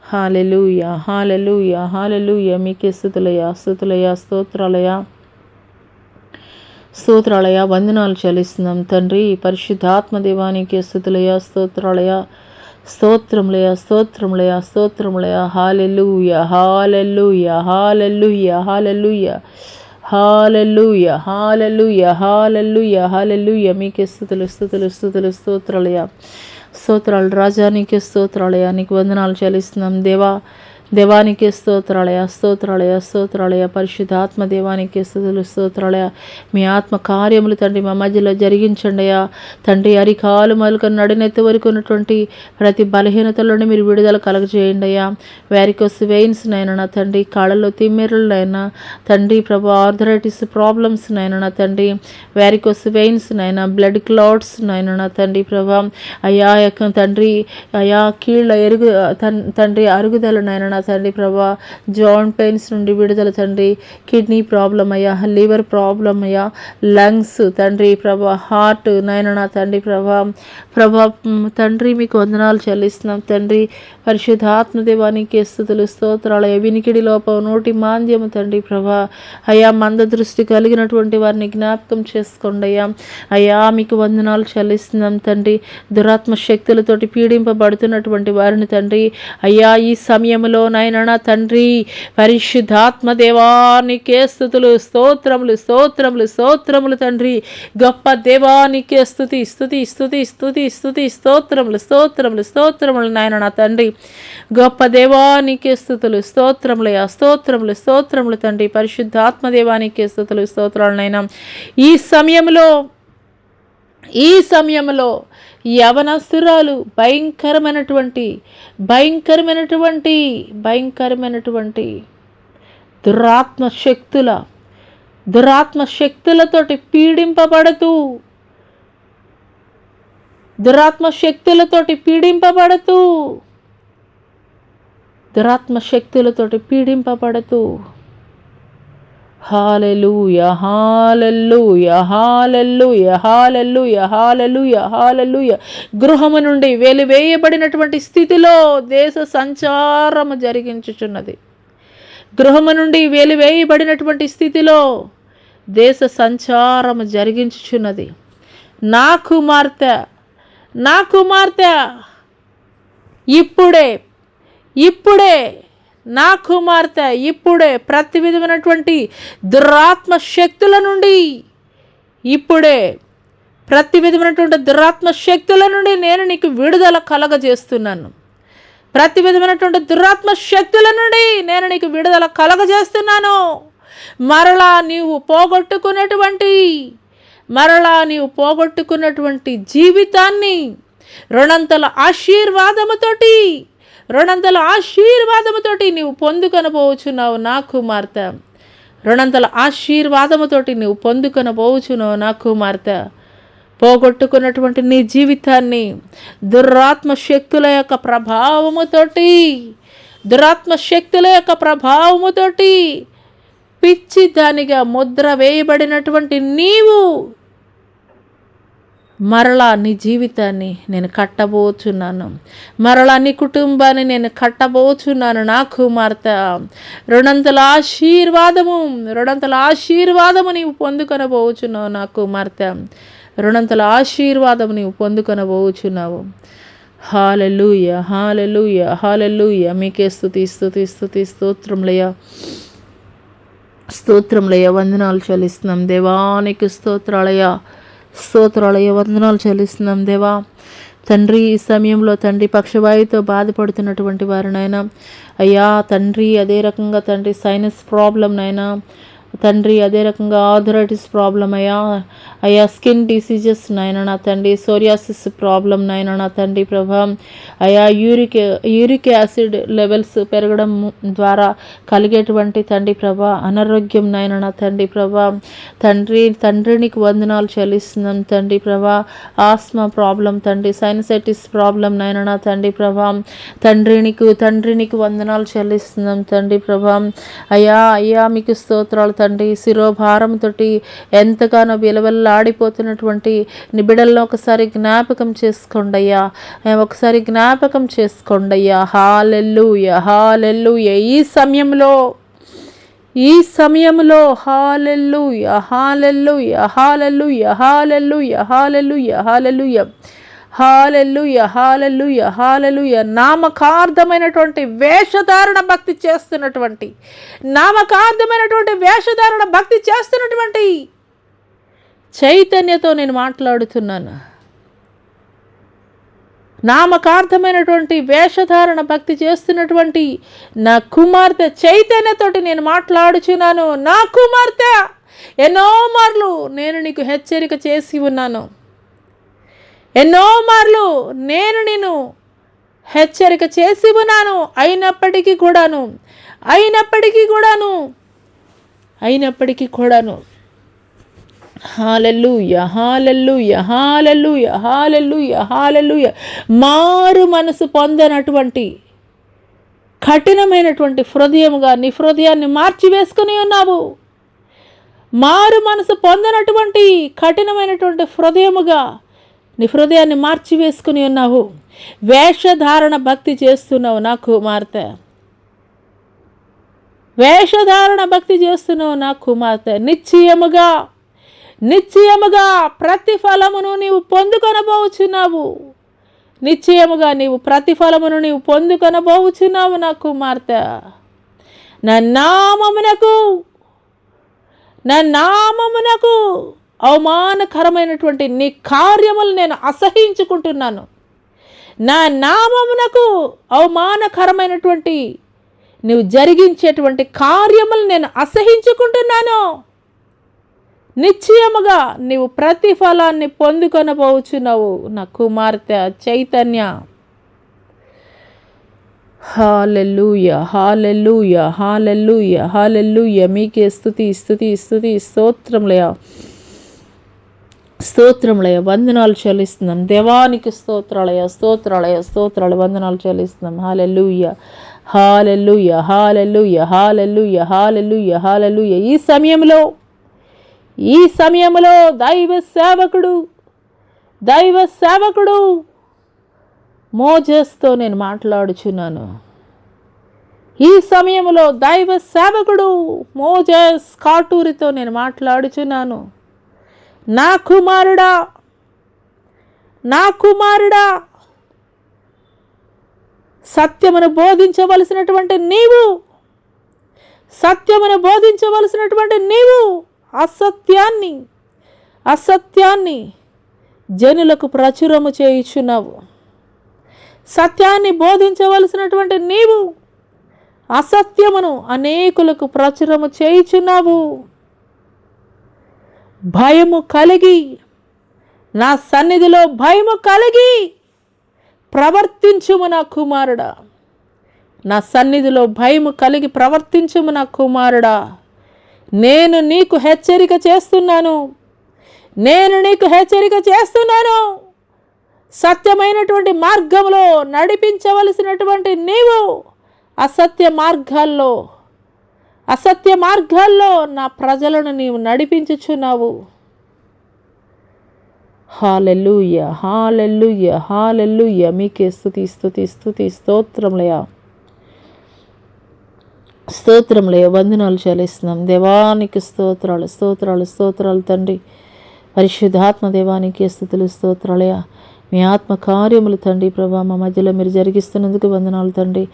A: హల్లెలూయా, హల్లెలూయా, హల్లెలూయా. మీకే స్తుతులయ్యా, స్తుతులయ్యా, స్తోత్రాలయ్యా, స్తోత్రాలయ్యా. వందనాలు చెల్లిస్తున్నాం తండ్రి. పరిశుద్ధాత్మ దేవానికి స్తుతులయ్యా, స్తోత్రాలయ్యా, స్తోత్రములయ్యా, స్తోత్రములయ్యా, స్తోత్రములయ్యా. హల్లెలూయా, hallelujah, hallelujah, hallelujah, hallelujah, hallelujah, hallelujah, హల్లెలూయా. మీకే స్తుతులు, స్తుతులు, స్తుతులు, స్తోత్రాలయ్యా, స్తోత్రాలు రాజా. నీకే స్తోత్రాలయ్యా, నీకు వందనాలు చెల్లిస్తున్నాం దేవా. దేవానికి స్తోత్రాలయ, స్తోత్రాలయ, స్తోత్రాలయ. పరిశుద్ధాత్మ దేవానికి స్తుతులు, స్తోత్రాలయ. మీ ఆత్మ కార్యములు తండ్రి మా మధ్యలో జరిగించండి అయ్యా తండ్రి. అరికాలు మొదలుకొని నడినెత్తి వరకు ఉన్నటువంటి ప్రతి బలహీనతలోనే మీరు విడుదల కలగజేయండి అయ్యా. వ్యారికోస్ వెయిన్స్ నైనా నా తండ్రి, కాళ్ళలో తిమ్మెరలైనా తండ్రి ప్రభా, ఆర్థరైటిస్ ప్రాబ్లమ్స్ నైనా నా తండ్రి, వ్యారికోస్ వెయిన్స్ నైనా, బ్లడ్ క్లాట్స్ నైనా నా తండ్రి ప్రభా, అయ్యా తండ్రి, అయా కీళ్ళ తండ్రి అరుగుదల నైనా నా తండ్రి ప్రభా, జాయింట్ పెయిన్స్ నుండి విడుదల తండ్రి, కిడ్నీ ప్రాబ్లం అయ్యా, లివర్ ప్రాబ్లం అయ్యా, లంగ్స్ తండ్రి ప్రభా, హార్ట్ నైనా నా తండ్రి ప్రభా తండ్రి మీకు వందనాలు చెల్లిస్తున్నాం తండ్రి. పరిశుద్ధాత్మ దేవానికి స్తుతులు, స్తోత్రాలయ. వినికిడి లోపం, నోటి మాంద్యము తండ్రి ప్రభా, అయ్యా మంద దృష్టి కలిగినటువంటి వారిని జ్ఞాపకం చేసుకోండి అయ్యా. అయ్యా మీకు వందనాలు చెల్లిస్తున్నాం తండ్రి. దురాత్మ శక్తులతోటి పీడింపబడుతున్నటువంటి వారిని తండ్రి, అయ్యా ఈ సమయంలో నాయనా తండ్రి పరిశుద్ధాత్మ దేవానికే స్తుతులు, స్తోత్రములు, స్తోత్రములు, స్తోత్రములు తండ్రి. గొప్ప దేవానికే స్తుతి, స్తుతి, స్తుతి, స్తుతి, స్తుతి, స్తోత్రములు, స్తోత్రములు, స్తోత్రములు నాయనా తండ్రి. గొప్ప దేవానికే స్తుతులు, స్తోత్రములయ్యా, స్తోత్రములు, స్తోత్రములు తండ్రి. పరిశుద్ధాత్మ దేవానికే స్తతులు, స్తోత్రాలనైనా. ఈ సమయంలో యవనస్తురాలు భయంకరమైనటువంటి దురాత్మ శక్తులతోటి పీడింపబడుతూ హల్లెలూయా, హల్లెలూయా, హల్లెలూయా, హల్లెలూయా, హల్లెలూయా, హల్లెలూయా. గృహము నుండి వెలివేయబడినటువంటి స్థితిలో దేశ సంచారము జరిగించుచున్నది. గృహము నుండి వెలివేయబడినటువంటి స్థితిలో దేశ సంచారము జరిగించుచున్నది. నా కుమార్తె ఇప్పుడే నా కుమార్తె ఇప్పుడే ప్రతి విధమైనటువంటి దురాత్మ శక్తుల నుండి నేను నీకు విడుదల కలగజేస్తున్నాను. ప్రతి విధమైనటువంటి దురాత్మ శక్తుల నుండి నేను నీకు విడుదల కలగజేస్తున్నాను. మరలా నీవు పోగొట్టుకున్నటువంటి జీవితాన్ని రెండంతల ఆశీర్వాదముతోటి నీవు పొందుకొనబోచున్నావు నా కుమార్తె. రెండంతల ఆశీర్వాదముతోటి నీవు పొందుకొనబోచున్నావు నా కుమార్తె. పోగొట్టుకున్నటువంటి నీ జీవితాన్ని దురాత్మ శక్తుల యొక్క ప్రభావముతోటి పిచ్చి దానిగా ముద్ర వేయబడినటువంటి నీవు మరలా నీ జీవితాన్ని నేను కట్టబోచున్నాను, మరలా నీ కుటుంబాన్ని నేను కట్టబోచున్నాను. నా కుమార్తె రెండంతల ఆశీర్వాదము నీవు పొందుకొనబోచున్నావు. నా కుమార్తె రెండంతల ఆశీర్వాదము నీవు పొందుకొనబోచున్నావు. హల్లెలూయా, హల్లెలూయా, హల్లెలూయా. మీకే స్తుతి స్తుతి స్తుతి. స్తోత్రములయ్య, వందనాలు చెల్లిస్తున్నాం దేవానికి. స్తోత్రాలయ, వందనాలు చెల్లిస్తున్నాం దేవా. తండ్రి, ఈ సమయంలో తండ్రి పక్షవాయుతో బాధపడుతున్నటువంటి వారినైనా అయ్యా తండ్రి, అదే రకంగా తండ్రి సైనస్ ప్రాబ్లం నైనా తండ్రి, అదే రకంగా ఆర్థరైటిస్ ప్రాబ్లం అయ్యా స్కిన్ డిసీజెస్ నైనా నా తండ్రి, సోరియాసిస్ ప్రాబ్లం నైనా నా తండ్రి ప్రభా, అయ్యా యూరిక్ యాసిడ్ లెవెల్స్ పెరగడం ద్వారా కలిగేటువంటి తండ్రి ప్రభా అనారోగ్యం నైనా నా తండ్రి ప్రభా, తండ్రికి వందనాలు చెల్లిస్తున్నాం తండ్రి ప్రభా. ఆస్మా ప్రాబ్లం తండ్రి, సైనసైటిస్ ప్రాబ్లం నైనా నా తండ్రి ప్రభా, తండ్రికి వందనాలు చెల్లిస్తున్నాం తండ్రి ప్రభా. అయ్యా మీకు స్తోత్రాలు తండ్రి. శిరోభారంతో ఎంతగానో విలవెల్లాడిపోతున్నటువంటి నీ బిడ్డలను ఒకసారి జ్ఞాపకం చేసుకోండి అయ్యా, ఒకసారి జ్ఞాపకం చేసుకోండి అయ్యా. హల్లెలూయా, హల్లెలూయా. ఈ సమయంలో హల్లెలూయా, hallelujah, hallelujah, hallelujah, hallelujah, hallelujah, hallelujah, hallelujah, హల్లెలూయా. నామకార్థమైనటువంటి వేషధారణ భక్తి చేస్తున్నటువంటి చైతన్యతో నేను మాట్లాడుతున్నాను. నామకార్థమైనటువంటి వేషధారణ భక్తి చేస్తున్నటువంటి నా కుమార్తె చైతన్యతోటి నేను మాట్లాడుచున్నాను. నా కుమార్తె, ఎన్నో మార్లు నేను నీకు హెచ్చరిక చేసి ఉన్నాను. ఎన్నో మార్లు నేను నిన్ను హెచ్చరిక చేసి ఉన్నాను. అయినప్పటికీ కూడాను హల్లెలూయా, హల్లెలూయా, హల్లెలూయా, హల్లెలూయా, హల్లెలూయా. మారు మనసు పొందనటువంటి కఠినమైనటువంటి హృదయముగా నీ హృదయాన్ని మార్చివేసుకుని ఉన్నావు. మారు మనసు పొందనటువంటి కఠినమైనటువంటి హృదయముగా నీ హృదయాన్ని మార్చివేసుకుని ఉన్నావు. వేషధారణ భక్తి చేస్తున్నావు నా కుమార్తె, వేషధారణ భక్తి చేస్తున్నావు నా కుమార్తె. నిశ్చయముగా ప్రతిఫలమును నీవు పొందుకొనబోచున్నావు. నీవు పొందుకొనబోచున్నావు నా కుమార్తె. నా నామమునకు అవమానకరమైనటువంటి నీ కార్యములు నేను అసహించుకుంటున్నాను. నా నామమునకు అవమానకరమైనటువంటి నువ్వు జరిగించేటువంటి కార్యములు నేను అసహించుకుంటున్నాను. నిశ్చయముగా నీవు ప్రతిఫలాన్ని పొందుకొనబోచున్నావు నా కుమార్తె చైతన్య. హల్లెలూయా, హల్లెలూయా, హల్లెలూయా, హల్లెలూయా. మీకే స్తుతి స్తోత్రములయ, వందనాలు చెల్లిస్తున్నాం దేవానికి. స్తోత్రాలు, వందనాలు చెల్లిస్తున్నాం. హల్లెలూయా, హల్లెలూయా, హల్లెలూయా, హల్లెలూయా, హల్లెలూయా, హల్లెలూయా. ఈ సమయంలో దైవ సేవకుడు మోజెస్తో నేను మాట్లాడుచున్నాను. ఈ సమయంలో దైవ సేవకుడు మోజెస్ కాటూరితో నేను మాట్లాడుచున్నాను. నా కుమారుడా, సత్యమును బోధించవలసినటువంటి నీవు అసత్యాన్ని జనులకు ప్రచురము చేయుచున్నావు. సత్యాన్ని బోధించవలసినటువంటి నీవు అసత్యమును అనేకులకు ప్రచురము చేయుచున్నావు. నా సన్నిధిలో భయము కలిగి ప్రవర్తించుము నా కుమారుడా. నా సన్నిధిలో భయము కలిగి ప్రవర్తించుము నా కుమారుడా. నేను నీకు హెచ్చరిక చేస్తున్నాను. సత్యమైనటువంటి మార్గంలో నడిపించవలసినటువంటి నీవు అసత్య మార్గాల్లో నా ప్రజలను నీవు నడిపించుచున్నావు. హల్లెలూయా, హల్లెలూయా, హల్లెలూయా. మీకే స్తుతి స్తుతి స్తుతి స్తోత్రములయ్యా, స్తోత్రములయ్యా. వందనాలు చెల్లిస్తున్నాం దేవానికి. స్తోత్రాలు స్తోత్రాలు స్తోత్రాలు తండ్రి. పరిశుద్ధాత్మ దేవానికి స్తుతులు స్తోత్రాలయ్యా. మీ ఆత్మ కార్యములు తండ్రి ప్రభా మా మధ్యలో మీరు జరిగిస్తున్నందుకు వందనాలు తండ్రి.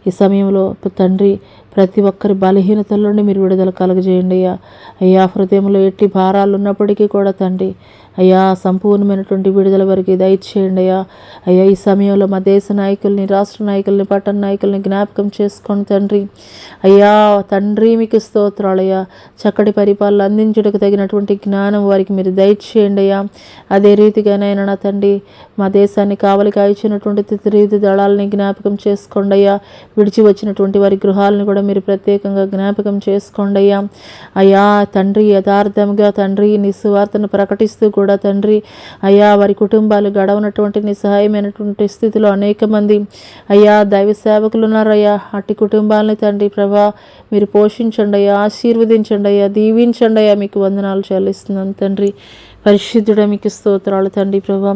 A: ఈ సమయంలో తండ్రి ప్రతి ఒక్కరి బలహీనతల నుండి మీరు విడుదల కలుగజేయండి అయ్యా. అయ్యా, హృదయంలో ఎట్టి భారాలు ఉన్నప్పటికీ కూడా తండ్రి అయ్యా సంపూర్ణమైనటువంటి విడుదల వరకు దయచేయండి అయ్యా. అయ్యా, ఈ సమయంలో మా దేశ నాయకుల్ని, రాష్ట్ర నాయకుల్ని, పట్టణ నాయకుల్ని జ్ఞాపకం చేసుకోండి తండ్రి. అయ్యా తండ్రి మీకు స్తోత్రాలయ్యా. చక్కటి పరిపాలన అందించుటకు తగినటువంటి జ్ఞానం వారికి మీరు దయచేయండి అయ్యా. అదే రీతిగానైనా నా తండ్రి మా దేశాన్ని కావలి కాయిచినటువంటి తిరిగి దళాలని జ్ఞాపకం చేసుకోండి అయ్యా. విడిచి వచ్చినటువంటి వారి గృహాలను కూడా మీరు ప్రత్యేకంగా జ్ఞాపకం చేసుకోండి అయ్యా. అయ్యా తండ్రి యథార్థంగా తండ్రి నీ సువార్తను ప్రకటిస్తూ కూడా తండ్రి అయ్యా వారి కుటుంబాలు గడవనటువంటి నిస్సహాయమైనటువంటి స్థితిలో అనేక మంది అయ్యా దైవ సేవకులు ఉన్నారయ్యా. అట్టి కుటుంబాలని తండ్రి ప్రభా మీరు పోషించండి అయ్యా, ఆశీర్వదించండి అయ్యా, దీవించండి అయ్యా. మీకు వందనాలు చెల్లిస్తున్నాం తండ్రి. పరిశుద్ధుడ మీకు స్తోత్రాలు తండ్రి ప్రభా.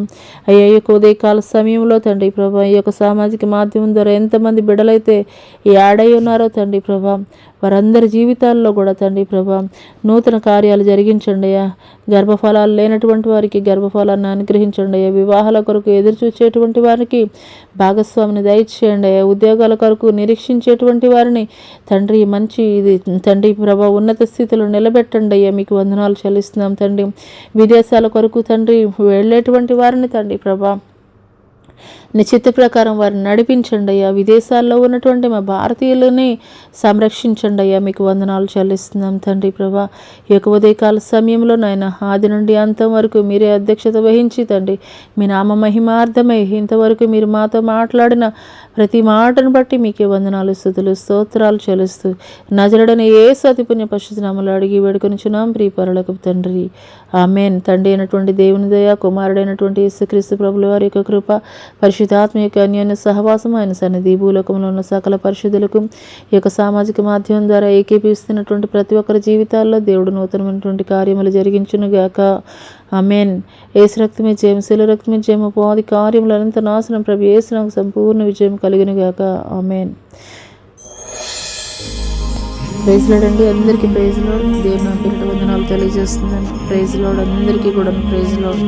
A: అయ్యా ఈ యొక్క ఉదయకాల సమయంలో తండ్రి ప్రభా ఈ యొక్క సామాజిక మాధ్యమం ద్వారా ఎంతమంది బిడ్డలైతే యాడై ఉన్నారో తండ్రి ప్రభా వారందరి జీవితాల్లో కూడా తండ్రి ప్రభా నూతన కార్యాలు జరిగించండి అయ్యా. గర్భఫలాలు లేనటువంటి వారికి గర్భఫలాన్ని అనుగ్రహించండి అయ్యా. వివాహాల కొరకు ఎదురు చూసేటువంటి వారికి భాగస్వామిని దయచేయండి అయ్యా. ఉద్యోగాల కొరకు నిరీక్షించేటువంటి వారిని తండ్రి మంచి ఇది తండ్రి ప్రభా ఉన్నత స్థితిలో నిలబెట్టండి అయ్యా. మీకు వందనాలు చెల్లిస్తున్నాం తండ్రి. విదేశాల కొరకు తండ్రి వెళ్ళేటువంటి వారిని తండ్రి ప్రభా నీ చిత్త ప్రకారం వారిని నడిపించండి అయ్యా. విదేశాల్లో ఉన్నటువంటి మా భారతీయులని సంరక్షించండి అయ్యా. మీకు వందనాలు చెల్లిస్తున్నాం తండ్రి ప్రభా. ఈ యొక్క ఉదయకాల సమయంలో నాయన ఆది నుండి అంతం వరకు మీరే అధ్యక్షత వహించి తండ్రి మీ నామ మహిమార్థమై ఇంతవరకు మీరు మాతో మాట్లాడిన ప్రతి మాటను బట్టి మీకే వందనాలు స్తుతులు స్తోత్రాలు చెల్లిస్తూ నజరుడని యేసు అతి పుణ్య పరిశుద్ధ నామములో అడిగి వేడుకొనుచున్నాం ప్రియ పరలోకపు తండ్రి. ఆమేన్. తండ్రి అయినటువంటి దేవుని దయ, కుమారుడైనటువంటి యేసుక్రీస్తు ప్రభుల వారి యొక్క కృప, పరిశుద్ధాత్మ యొక్క అన్యోన్య సహవాసం, ఆయన సన్నిధి, భూలోకంలో ఉన్న సకల పరిశుద్ధులకు ఈ యొక్క సామాజిక మాధ్యమం ద్వారా ఏకీపిస్తున్నటువంటి ప్రతి ఒక్కరి జీవితాల్లో దేవుడు నూతనమైనటువంటి కార్యములు జరిగించునుగాక. ఆమేన్. యేసు రక్తమే జయము, శిల రక్తమే జయము, అపవాది కార్యములు అనంత నాశనం, ప్రభు యేసు నాకు సంపూర్ణ విజయం కలుగునుగాక. ఆమేన్. ప్రైజ్ లార్డ్ అండి. అందరికీ ప్రైజ్ లార్డ్. దేవుని పేరిట వందనాలు తెలియజేస్తున్నాను. ప్రైజ్ లార్డ్ అందరికీ కూడా ప్రైజ్ లార్డ్.